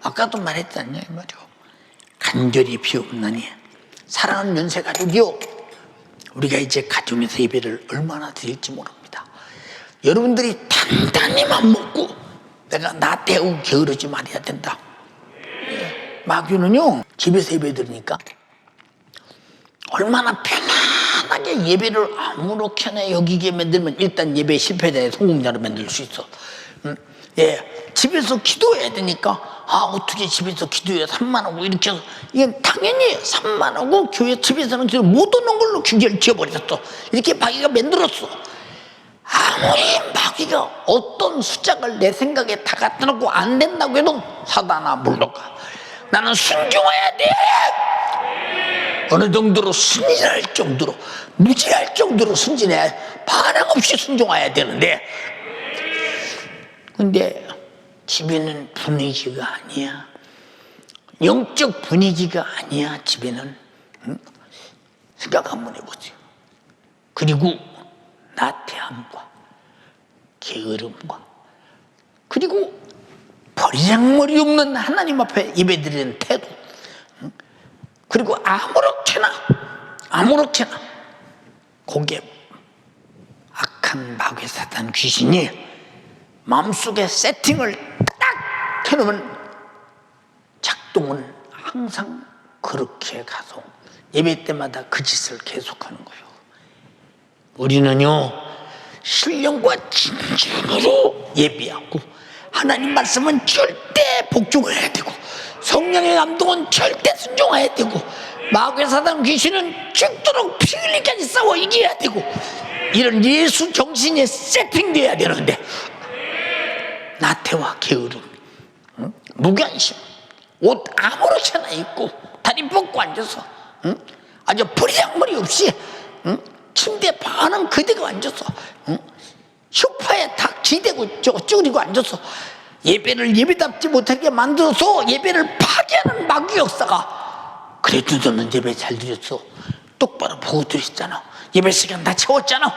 아까도 말했잖아요 이 말이요. 간절히 비옵나니 사랑하는 연세 가족이요, 우리가 이제 가정에서 예배를 얼마나 드릴지 모릅니다. 여러분들이 단단히 맘 먹고 내가 나 대우 게으르지 말아야 된다. 마귀는요, 집에서 예배 드리니까 얼마나 편안하게 예배를 아무렇게나 여기게 만들면 일단 예배 실패자의 성공자로 만들 수 있어. 예, 집에서 기도해야 되니까 어떻게 집에서 기도해 산만하고 이렇게 해서, 이건 당연히 산만하고 교회 집에서는 기도 못 오는 걸로 규제를 지어버렸어. 이렇게 마귀가 만들었어. 아무리 네가 어떤 숫자를 내 생각에 다 갖다 놓고 안 된다고 해도 사단아 물러가. 나는 순종해야 돼. 어느 정도로 순진할 정도로, 무지할 정도로 순진해. 반항 없이 순종해야 되는데, 근데 집에는 분위기가 아니야. 영적 분위기가 아니야. 집에는. 응? 생각 한번 해보세요. 그리고 나태함과 게으름과, 그리고 버리장머리 없는 하나님 앞에 예배드리는 태도, 그리고 아무렇게나 고개 악한 마귀 사탄 귀신이 마음속에 세팅을 딱 해놓으면 작동은 항상 그렇게 가서 예배 때마다 그 짓을 계속하는 거예요. 우리는요, 신령과 진정으로 예배하고 하나님 말씀은 절대 복종해야 되고 성령의 감동은 절대 순종해야 되고 마귀의 사단 귀신은 죽도록 피 흘리기까지 싸워 이겨야 되고, 이런 예수 정신이 세팅돼야 되는데 나태와 게으름, 무관심, 옷 아무렇게나 입고 다리 뻗고 앉아서, 아주 버리장머리 없이, 침대 반은 그대로 앉아서, 소파에 다 기대고 쭈그리고 앉아서 예배를 예배답지 못하게 만들어서 예배를 파괴하는 마귀 역사가, 그래도 너는 예배 잘 드렸어, 똑바로 보고 드렸잖아, 예배 시간 다 채웠잖아,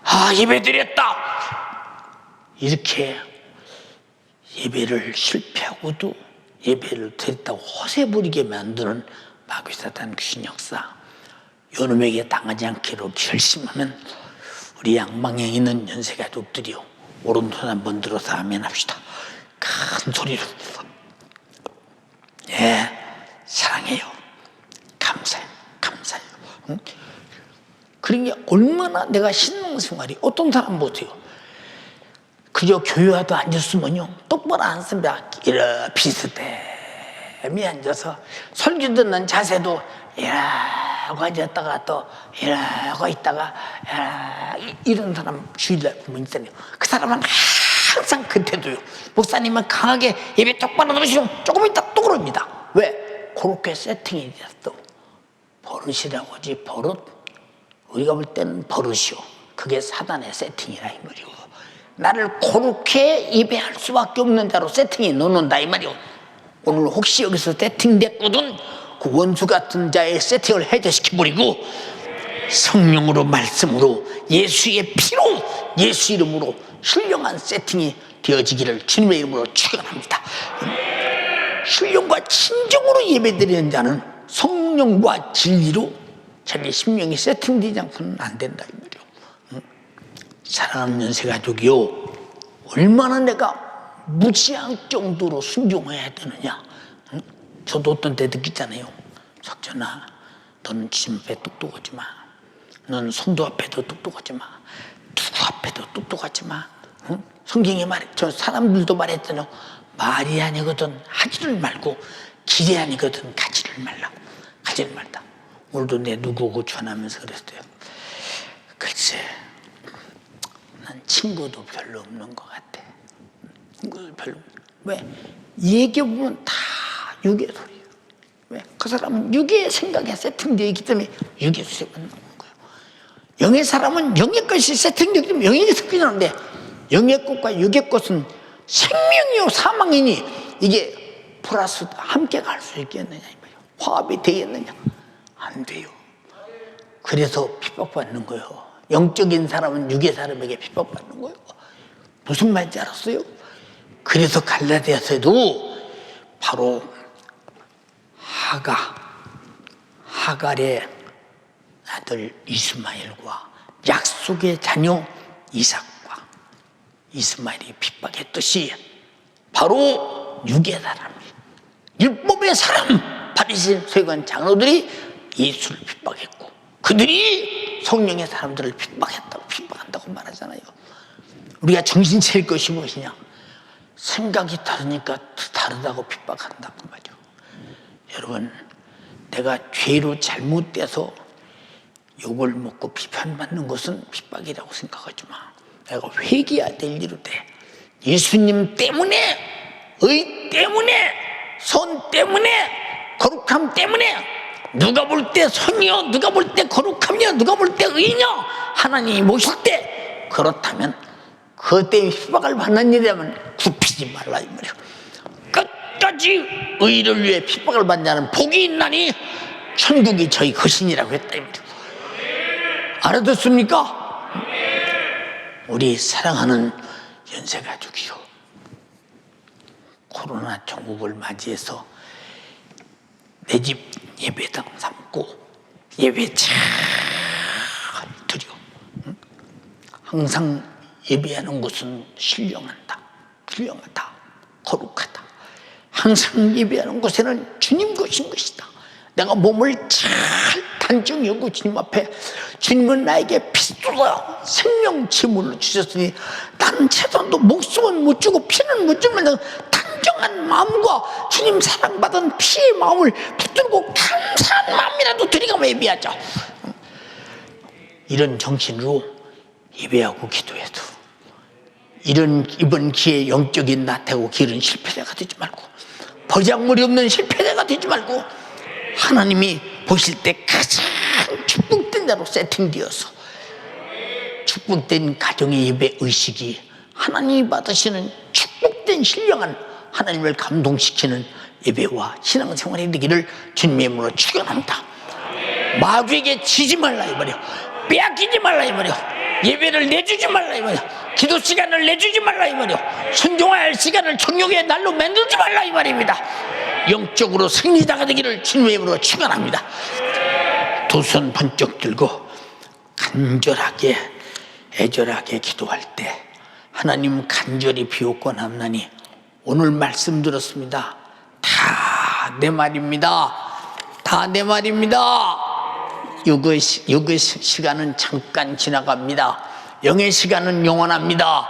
아 예배 드렸다, 이렇게 예배를 실패하고도 예배를 드렸다고 허세 부리게 만드는 마귀 사탄 귀신 역사, 요놈에게 당하지 않기로 결심하면 우리 양방향에 있는 연세가족들이요, 오른손 한번 들어서 아멘 합시다. 큰 소리로. 예, 사랑해요, 감사해요, 감사해요. 그런 게 얼마나 내가 신앙생활이, 어떤 사람 보세요, 그저 교회와도 앉았으면요 똑바로 안 씁니다. 이렇게 비스듬히 앉아서 설교 듣는 자세도 이러고 앉았다가 또 이러고 있다가 이런 사람 주일날 보면 있잖아요. 그 사람은 항상 그 태도요. 목사님은 강하게 예배 똑바로 들으시면 조금 있다 또 그럽니다. 왜? 그렇게 세팅이 됐어. 버릇이라고 하지. 버릇, 우리가 볼 때는 버릇이요, 그게 사단의 세팅이라 이 말이오. 나를 그렇게 예배할 수밖에 없는 자로 세팅해 놓는다 이 말이오. 오늘 혹시 여기서 세팅됐거든, 그 원수 같은 자의 세팅을 해제시켜버리고 성령으로, 말씀으로, 예수의 피로, 예수 이름으로 신령한 세팅이 되어지기를 주님의 이름으로 축원합니다. 신령과 진정으로 예배드리는 자는 성령과 진리로 자기 심령이 세팅되지 않고는 안 된다 이 말이오. 사랑하는 연세가족이요, 얼마나 내가 무지할 정도로 순종해야 되느냐. 저도 어떤 때 느끼잖아요. 석전아, 너는 주님 앞에 똑똑하지 마. 너는 성도 앞에도 똑똑하지 마. 누구 앞에도 똑똑하지 마. 성경에 저 사람들도 말했잖아요. 말이 아니거든 하지를 말고, 길이 아니거든 가지를 말라고. 가지를 말다. 오늘도 내 누구고 전하면서 그랬어요. 글쎄, 난 친구도 별로 없는 것 같아. 친구도 별로. 왜? 얘기해보면 다 육의 소리예요. 왜? 그 사람은 육의 생각에 세팅되어 있기 때문에 육의 수색만 나오는 거예요. 영의 사람은 영의 것이 세팅되기 때문에 영의 섞이 나는데, 영의 것과 육의 것은 생명이요 사망이니 이게 플러스 함께 갈 수 있겠느냐 이 말이에요. 화합이 되겠느냐? 안 돼요. 그래서 핍박받는 거예요. 영적인 사람은 육의 사람에게 핍박받는 거예요. 무슨 말인지 알았어요? 그래서 갈라디아서에도 바로 하갈의 아들 이스마엘과 약속의 자녀 이삭과 이스마엘이 핍박했듯이 바로 육의 사람, 율법의 사람, 바리새인 서기관 장로들이 예수를 핍박했고, 그들이 성령의 사람들을 핍박한다고 말하잖아요. 우리가 정신 차릴 것이 무엇이냐? 생각이 다르니까 다르다고 핍박한다고 말이죠. 여러분, 내가 죄로 잘못돼서 욕을 먹고 비판받는 것은 핍박이라고 생각하지 마. 내가 회개해야 될 일이 돼. 예수님 때문에, 의 때문에, 선 때문에, 거룩함 때문에, 누가 볼 때 선이요, 누가 볼 때 거룩함이요, 누가 볼 때 의냐, 하나님이 모실 때, 그렇다면 그때 핍박을 받는 일이라면 굽히지 말라 이 말이야. 끝까지 의를 위해 핍박을 받는 자는 복이 있나니 천국이 저희 것이니라고 했다 이 말이야. 알아듣습니까? 우리 사랑하는 연세가족이요, 코로나 전국을 맞이해서 내 집 예배당 삼고 예배 잘 드려. 항상 예배하는 것은 신령하다, 거룩하다. 항상 예배하는 곳에는 주님 것인 것이다. 내가 몸을 잘 단정히 여고 주님 앞에, 주님은 나에게 피스도다 생명 제물로 주셨으니 나는 최소한도 목숨은 못 주고 피는 못 주면 단정한 마음과 주님 사랑받은 피의 마음을 붙들고 감사한 마음이라도 드리고 예배하자. 이런 정신으로 예배하고 기도해도 이번 기회에 영적인 나태고 길은 실패자가 되지 말고, 버장물이 없는 실패자가 되지 말고, 하나님이 보실 때 가장 축복된 자로 세팅되어서 축복된 가정의 예배 의식이 하나님이 받으시는 축복된 신령한, 하나님을 감동시키는 예배와 신앙생활이 되기를 주님의 이름으로 축원합니다. 마귀에게 지지 말라 이 말이야. 빼앗기지 말라 이 말이야. 예배를 내주지 말라 이 말이야. 기도 시간을 내주지 말라 이 말이야. 순종해야 할 시간을 정욕의 날로 만들지 말라 이 말입니다. 영적으로 승리자가 되기를 주님의 이름으로 축원합니다. 두 손 번쩍 들고 간절하게 애절하게 기도할 때 하나님 간절히 비옵건하나니 오늘 말씀 들었습니다. 다 내 말입니다. 다 내 말입니다. 육의 시간은 잠깐 지나갑니다. 영의 시간은 영원합니다.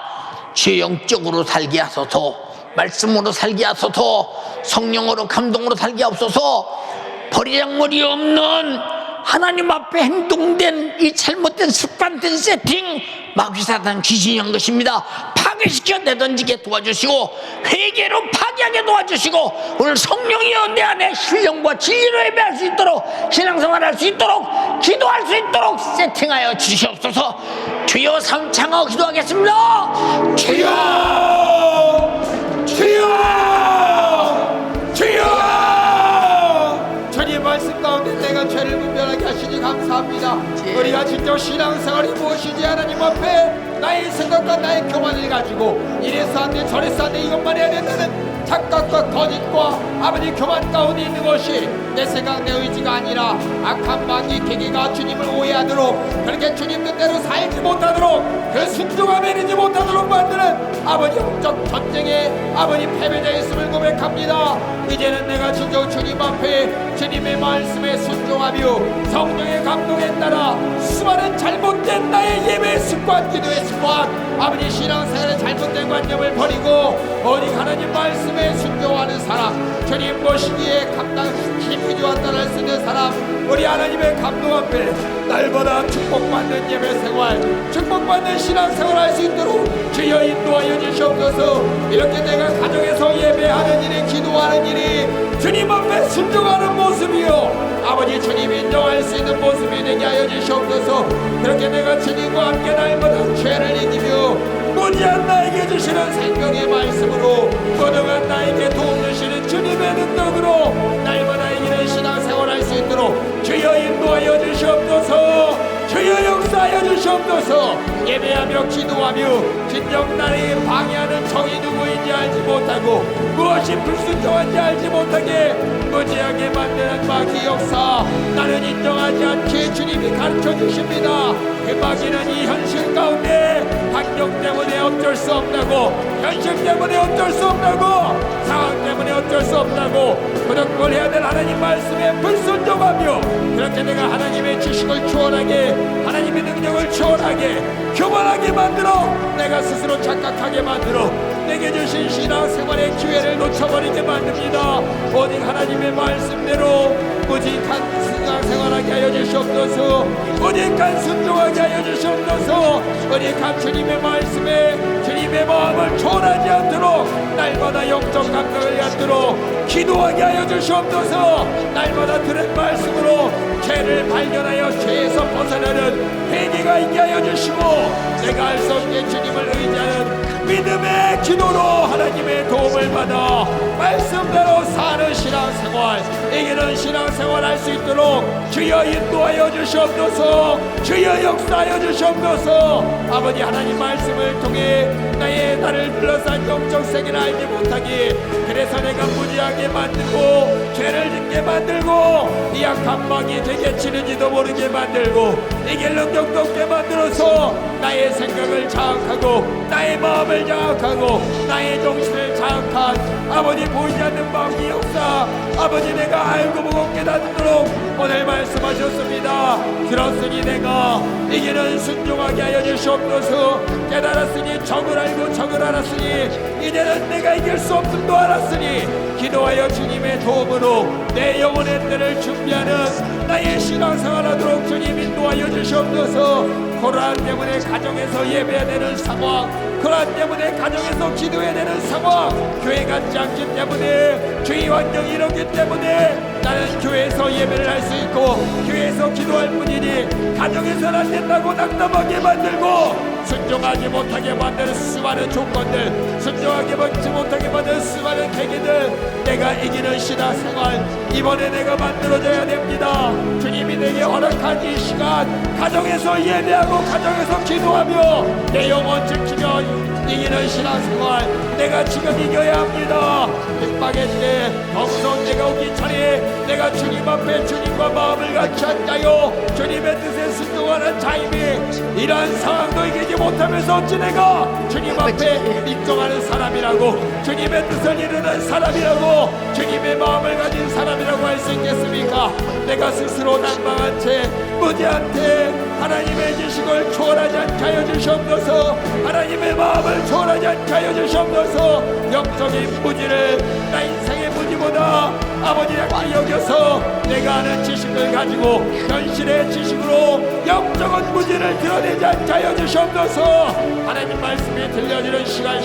주의 영적으로 살게 하소서, 말씀으로 살게 하소서, 성령으로 감동으로 살게 하소서. 버리장머리 없는 하나님 앞에 행동된 이 잘못된 습관된 세팅, 마귀사단 귀신이 한 것입니다. 파괴시켜 내던지게 도와주시고 회개로 파괴하게 도와주시고 오늘 성령이여 내 안에 신령과 진리로 예배할 수 있도록, 신앙생활할 수 있도록, 기도할 수 있도록 세팅하여 주시옵소서. 주여 삼창하고 기도하겠습니다. 주여, 주여, 주여. 주님 말씀 가운데 내가 죄를 분별하게 하시니 감사합니다. 우리가 진짜 신앙생활이 무엇인지 하나님 앞에 나의 생각과 나의 교만을 가지고 이래서 안 돼 저래서 안 돼 이것만 해야 된다는 착각과 거짓과 아버지 교만 가운데 있는 것이 내 생각 내 의지가 아니라 악한 마귀 계기가 주님을 오해하도록, 그렇게 주님 뜻대로 살지 못하도록, 그 순종함에 이르지 못하도록 만드는 아버지 영적 전쟁에 아버지 패배자 있음을 고백합니다. 이제는 내가 진정 주님 앞에 주님의 말씀에 순종하며 성령의 감동에 따라 수많은 잘못된 나의 예배 습관, 기도의 습관, 아버지 신앙생활의 잘못된 관념을 버리고 오직 하나님 말씀에 순종하는 사람, 주님 보시기에 감당 힘이 좋아 따라할 수 있는 사람, 우리 하나님의 감동 앞에 날마다 축복받는 예배생활, 축복받는 신앙생활 할 수 있도록 주여 인도하여 주시옵소서. 이렇게 내가 가정에서 예배하는 일이, 기도하는 일이 주님 앞에 순종하는 모습이요 아버지 주님 인정할 수 있는 모습이 되게 하여 주시옵소서. 그렇게 내가 주님과 함께 날마다 죄를 이기며 무지한 나에게 주시는 생명의 말씀으로, 그동안 나에게 도움 주시는 주님의 능력으로 날마다 이기는 신앙생활 할 수 있도록 주여 인도하여 주시옵소서. 주여 역사하여 주시옵소서. 예배하며 기도하며 진정 나를 방해하는 적이 누구인지 알지 못하고 무엇이 불순종한지 알지 못하게 무지하게 만드는 마귀 역사, 나는 인정하지 않게 주님이 가르쳐 주십니다. 그 마귀는 이 현실 가운데 환경 때문에 어쩔 수 없다고, 현실 때문에 어쩔 수 없다고, 상황 때문에 어쩔 수 없다고 그걸 해야 될 하나님 말씀에 불순종하며, 그렇게 내가 하나님의 지식을 초월하게, 하나님의 능력을 초월하게, 교만하게 만들어 내가 스스로 착각하게 만들어 내게 주신 신앙생활의 기회를 놓쳐버리게 만듭니다. 오직 하나님의 말씀대로 무직한 신앙생활하게 하여 주시옵소서. 무직한 순종하게 하여 주시옵소서. 무직한 주님의 말씀에 주님의 마음을 초월하지 않도록 날마다 영적 감각을 갖도록 기도하게 하여 주시옵소서. 날마다 들은 말씀으로 죄를 발견하여 죄에서 벗어나는 회개가 있게 하여 주시고 내가 알 수 없게 주님을 의지하는 믿음의 기도로 하나님의 도움을 받아 말씀대로 사는 신앙생활, 이기는 신앙생활 할 수 있도록 주여 인도하여 주시옵소서. 주여 역사하여 주시옵소서. 아버지 하나님 말씀을 통해 나를 둘러싼 영적 세계를 알지 못하기, 그래서 내가 무지하게 만들고 죄를 짓게 만들고 이 약한 마귀 되게 치는지도 모르게 만들고 이길 능력도 없게 만들어서 나의 생각을 장악하고 나의 마음을 장악하고 나의 정신을 장악한 아버지 보이지 않는 마귀 역사, 아버지 내가 알고 보고 깨닫도록 오늘 말씀하셨습니다. 들었으니 내가 이기는 순종하게 하여 주시옵소서. 깨달았으니 적을 알고 적을 알았으니 이제는 내가 이길 수 없음도 알았으니 기도하여 주님의 도움으로 내 영혼의 때를 준비하는 나의 신앙생활 하도록 주님 인도하여 주시옵소서. 코로나 때문에 가정에서 예배해야 되는 상황, 코로나 때문에 가정에서 기도해야 되는 상황, 교회 같지 않기 때문에 주의 환경이 이렇기 때문에 나는 교회에서 예배를 할 수 있고 교회에서 기도할 뿐이니 가정에서는 안 된다고 낙담하게 만들고 순종하지 못하게 만드는 수많은 조건들, 순종하지 못하게 만드는 수많은 계기들, 내가 이기는 신앙생활 이번에 내가 만들어져야 됩니다. 주님이 내게 허락한 이 시간 가정에서 예배하고 가정에서 기도하며 내 영혼 지키며 이기는 신앙생활 내가 지금 이겨야 합니다. 핍박의 때 더 무서운 때가 오기 전에 내가 주님 앞에 주님과 마음을 같이 앉아요 주님의 뜻에 순종하는 자임이 이러한 상황도 이기지 못하면서 어찌 내가 주님 앞에 인정하는 사람이라고 주님의 뜻을 이루는 사람이라고 주님의 마음을 가진 사람이라고 할 수 있겠습니까? 내가 스스로 난방한 채 무지한 채 하나님의 지식을 초월하지 않게 하여 주시옵소서. 하나님의 마음을 초월하지 않게 하여 주시옵소서. 영적인 무지를 나 인생의 무지보다 아버지 약히 여겨서 내가 아는 지식을 가지고 현실의 지식으로 영적인 무지를 드러내지 않게 하여 주시옵소서. 하나님 말씀이 들려지는 시간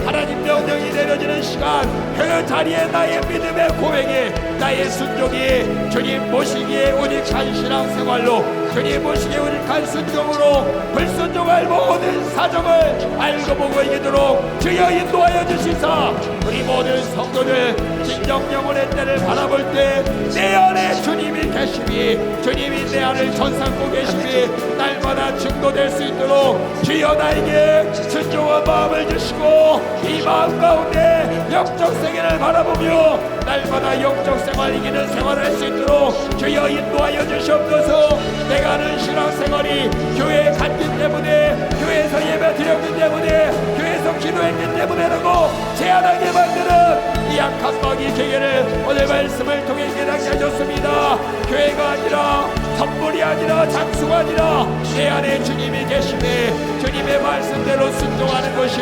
하나님 명령이 내려지는 시간 그 자리에 나의 믿음의 고백이 나의 순종이 주님 모시기에 오직한 신앙생활로 주님 모시기에 오직한 순종으로 불순종할 모든 사정을 알고 보고 이기도록 주여 인도하여 주시사 우리 모든 성도들 진정 영혼의 때를 바라볼 때 내 안에 주님이 계심이 주님이 내 안을 전삼고 계심이 날마다 증거될 수 있도록 주여 나에게 순종한 마음을 주시고 이 마음 가운데 영적 세계를 바라보며 날마다 영적 생활 이기는 생활을 할 수 있도록 주여 인도하여 주시옵소서. 내가 하는 신앙생활이 교회에 갔기 때문에 교회에서 예배 드렸기 때문에 교회에서 기도했기 때문에라고 제한하게 만드는 이 약한 마귀 계계를 오늘 말씀을 통해 깨닫게 하셨습니다. 교회가 아니라 선물이 아니라 장수가 아니라 내 안에 주님이 계시네 주님의 말씀대로 순종하는 것이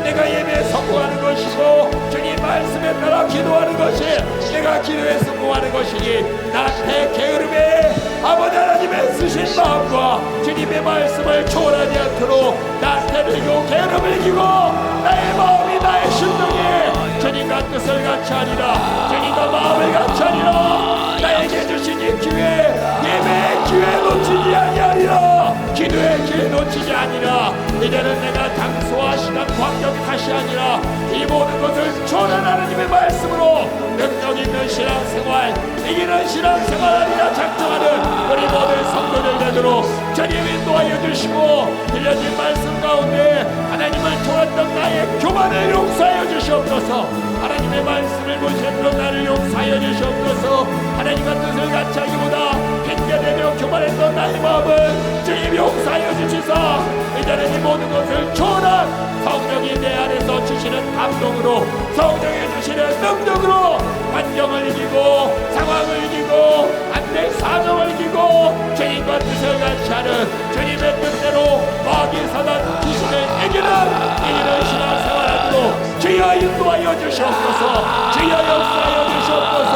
내가 예배에 성공하는 것이고 주님 말씀에 따라 기도하는 것이 내가 기도에 성공하는 것이니 나한테 게으름에 아버지 하나님의 쓰신 마음과 주님의 말씀을 초월하지 않도록 나한테 들고 게으름을 이기고 나의 마음이 나의 심정이 주님과 뜻을 같이 하리라 주님과 마음을 같이 하리라 나에게 주신 이 기회 예배의 기회 놓치지 아니하리라 기도의 기회 놓치지 아니라 이제는 내가 장소와 시간 광경 탓이 아니라 이 모든 것을 초월한 하나님의 말씀으로 능력 있는 신앙생활 이기는 신앙생활하리라 작정하는 우리 모든 성도들 되도록 주님 인도하여 주시고 들려진 말씀 가운데 하나님을 초월했던 나의 교만을 용서하여 주시옵소서. 하나님의 말씀을 무시했던 나를 용서하여 주시옵소서. 하나님과 뜻을 같이 하기보다 핑계대며 교만했던 나의 마음을 주님 용서하여 주시사 이제는 이 모든 것을 초월한 성령이 내 안에서 주시는 감동으로 성령이 주시는 능력으로 환경을 이기고 상황을 이기고 안될 사정을 이기고 주님과 뜻을 같이 하는 주님의 뜻대로 마귀 사단 귀신을 이기는 신앙생활하도록 주여 인도하여 주시옵소서. 주여 역사하여 주시옵소서.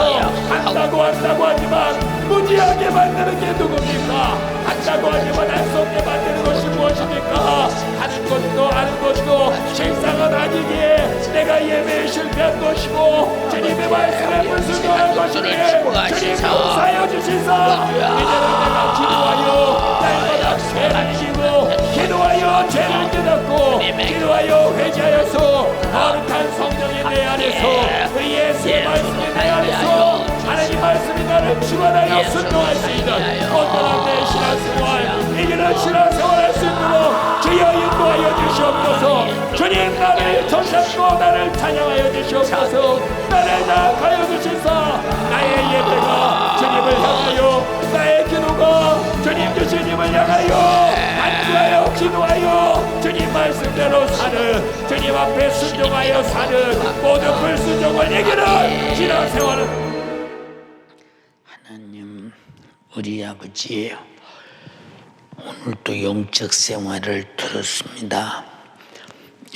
한다고 하지만 무지하게 만드는 게 누굽니까? 한다고 하지만 할 수 없게 만드는 것이 무엇입니까? 하는 것도 아는 것도 실상은 아니기에 내가 예배에 실패한 것이고 주님의 말씀에 불순종한 것이기에 주님 용서하여 주시사. 이제는 내가 기도하여 날마다 죄를 지고 기도하여 죄를 깨닫고 기도하여 회개하여서 거룩한 성령이 내 안에서 그 예수의 말씀이 내 안에서 하나님 말씀이 나를 주관하여 순종할 수 있는 온전한 내 신앙생활, 이기는 신앙생활 할 수 있도록 주여 인도하여 주시옵소서. 주님 나를 전잡고 나를 찬양하여 주시옵소서. 나를 나아가여 주시사. 나의 예배가 주님을 향하여, 나의 기도가 주님 주님을 향하여 안주하여 기도하여 주님 말씀대로 사는, 주님 앞에 순종하여 사는 모든 불순종을 이기는 신앙생활은 하나님, 우리 아버지, 오늘도 영적 생활을 들었습니다.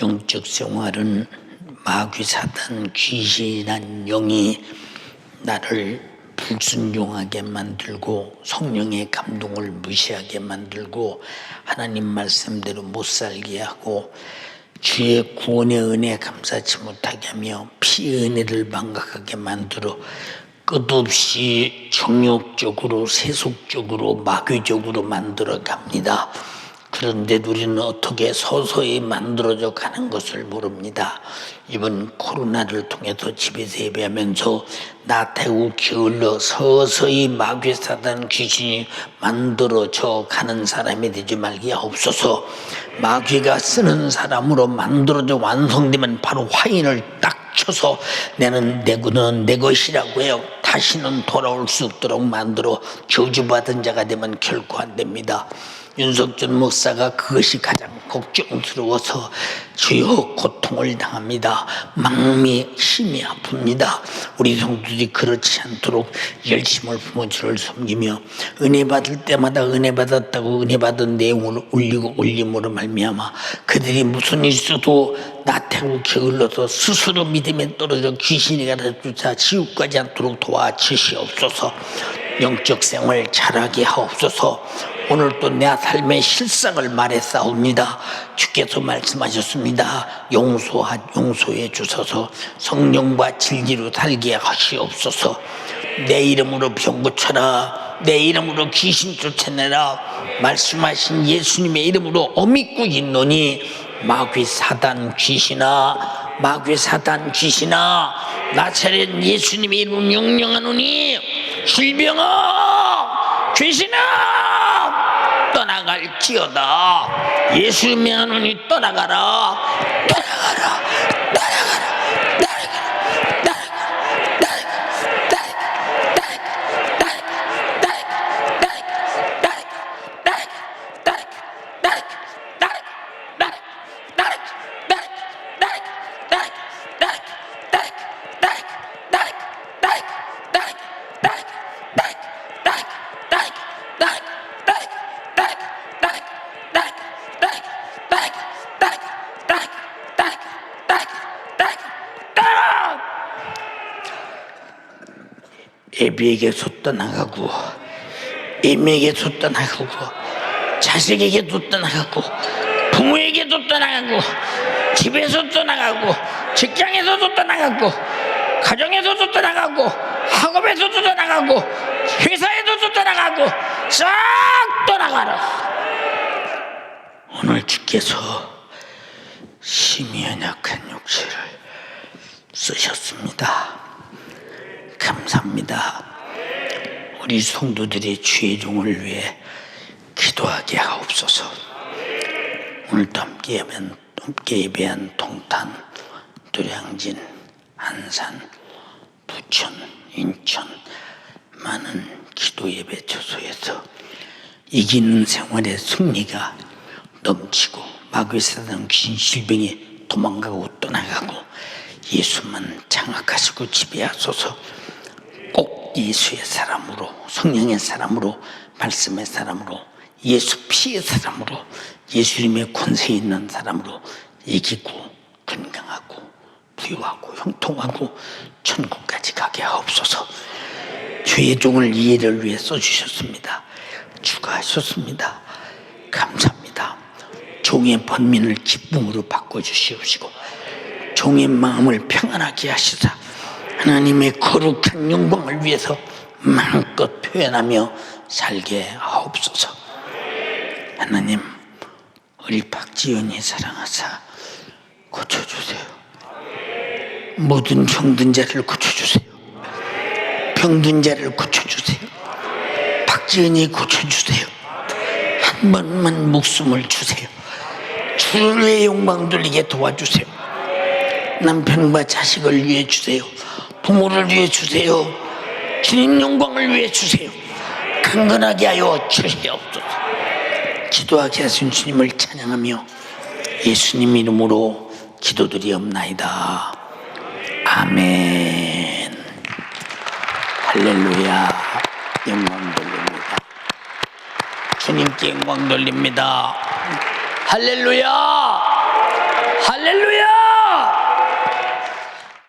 영적 생활은 마귀 사단 귀신이란 영이 나를 불순종하게 만들고 성령의 감동을 무시하게 만들고 하나님 말씀대로 못 살게 하고 주의 구원의 은혜 감사치 못하게 하며 피의 은혜를 망각하게 만들어 끝없이 정욕적으로 세속적으로 마귀적으로 만들어 갑니다. 그런데 우리는 어떻게 서서히 만들어져 가는 것을 모릅니다. 이번 코로나를 통해서 집에서 예배하면서 나태우 게을러 서서히 마귀 사단 귀신이 만들어져 가는 사람이 되지 말게 하옵소서. 마귀가 쓰는 사람으로 만들어져 완성되면 바로 화인을 딱 쳐서 너는 내 것이라고 해요. 다시는 돌아올 수 없도록 만들어 저주받은 자가 되면 결코 안 됩니다. 윤석준 목사가 그것이 가장 걱정스러워서 주여 고통을 당합니다. 마음이 심히 아픕니다. 우리 성도들이 그렇지 않도록 열심을 부모주를 섬기며 은혜 받을 때마다 은혜 받았다고 은혜 받은 내용을 올림으로 말미암아 그들이 무슨 일 있어도 나태우 게을러서 스스로 믿음에 떨어져 귀신이 가르쳐 지옥까지 않도록 도와주시옵소서. 영적 생활 잘하게 하옵소서. 오늘 또 내 삶의 실상을 말했사옵니다. 주께서 말씀하셨습니다. 용서해 주소서. 성령과 진리로 살게 하시옵소서. 내 이름으로 병 고쳐라. 내 이름으로 귀신 쫓아내라. 말씀하신 예수님의 이름으로 어미고 있노니 마귀 사단 귀신아, 마귀 사단 귀신아, 나사렛 예수님의 이름으로 명령하노니 질병아, 귀신아 떠나갈지어다. 예수님의 하노니 떠나가라, 떠나가라, 애비에게서 떠나가고 애미에게서 떠나가고 자식에게도 떠나가고 부모에게도 떠나가고 집에서 떠나가고 직장에서도 떠나가고 가정에서도 떠나가고 학업에서도 떠나가고 회사에서도 떠나가고 싹 떠나가라. 오늘 주께서 심히 연약한 육체를 쓰셨습니다. 감사합니다. 우리 성도들의 주의 종을 위해 기도하게 하옵소서. 오늘도 함께 예배한 동탄, 노량진, 안산, 부천, 인천 많은 기도 예배 처소에서 이기는 생활의 승리가 넘치고 마귀 사단 귀신 질병이 도망가고 떠나가고 예수만 장악하시고 지배하소서. 꼭 예수의 사람으로, 성령의 사람으로, 말씀의 사람으로, 예수 피의 사람으로, 예수님의 권세 있는 사람으로 이기고 건강하고 부유하고 형통하고 천국까지 가게 하옵소서. 주의 종을 이 일을 위해 써주셨습니다. 추가하셨습니다. 감사합니다. 종의 번민을 기쁨으로 바꿔주시옵시고 종의 마음을 평안하게 하시사 하나님의 거룩한 영광을 위해서 마음껏 표현하며 살게 하옵소서. 하나님, 우리 박지연이 사랑하사 고쳐주세요. 모든 병든 자를 고쳐주세요. 병든 자를 고쳐주세요. 박지연이 고쳐주세요. 한 번만 목숨을 주세요. 주의 영광 돌리게 도와주세요. 남편과 자식을 위해 주세요. 부모를 위해 주세요. 주님 영광을 위해 주세요. 강건하게 하여 주시옵소서. 기도하게 하신 주님을 찬양하며 예수님 이름으로 기도드리옵나이다. 아멘. 할렐루야. 영광 돌립니다. 주님께 영광 돌립니다. 할렐루야. 할렐루야.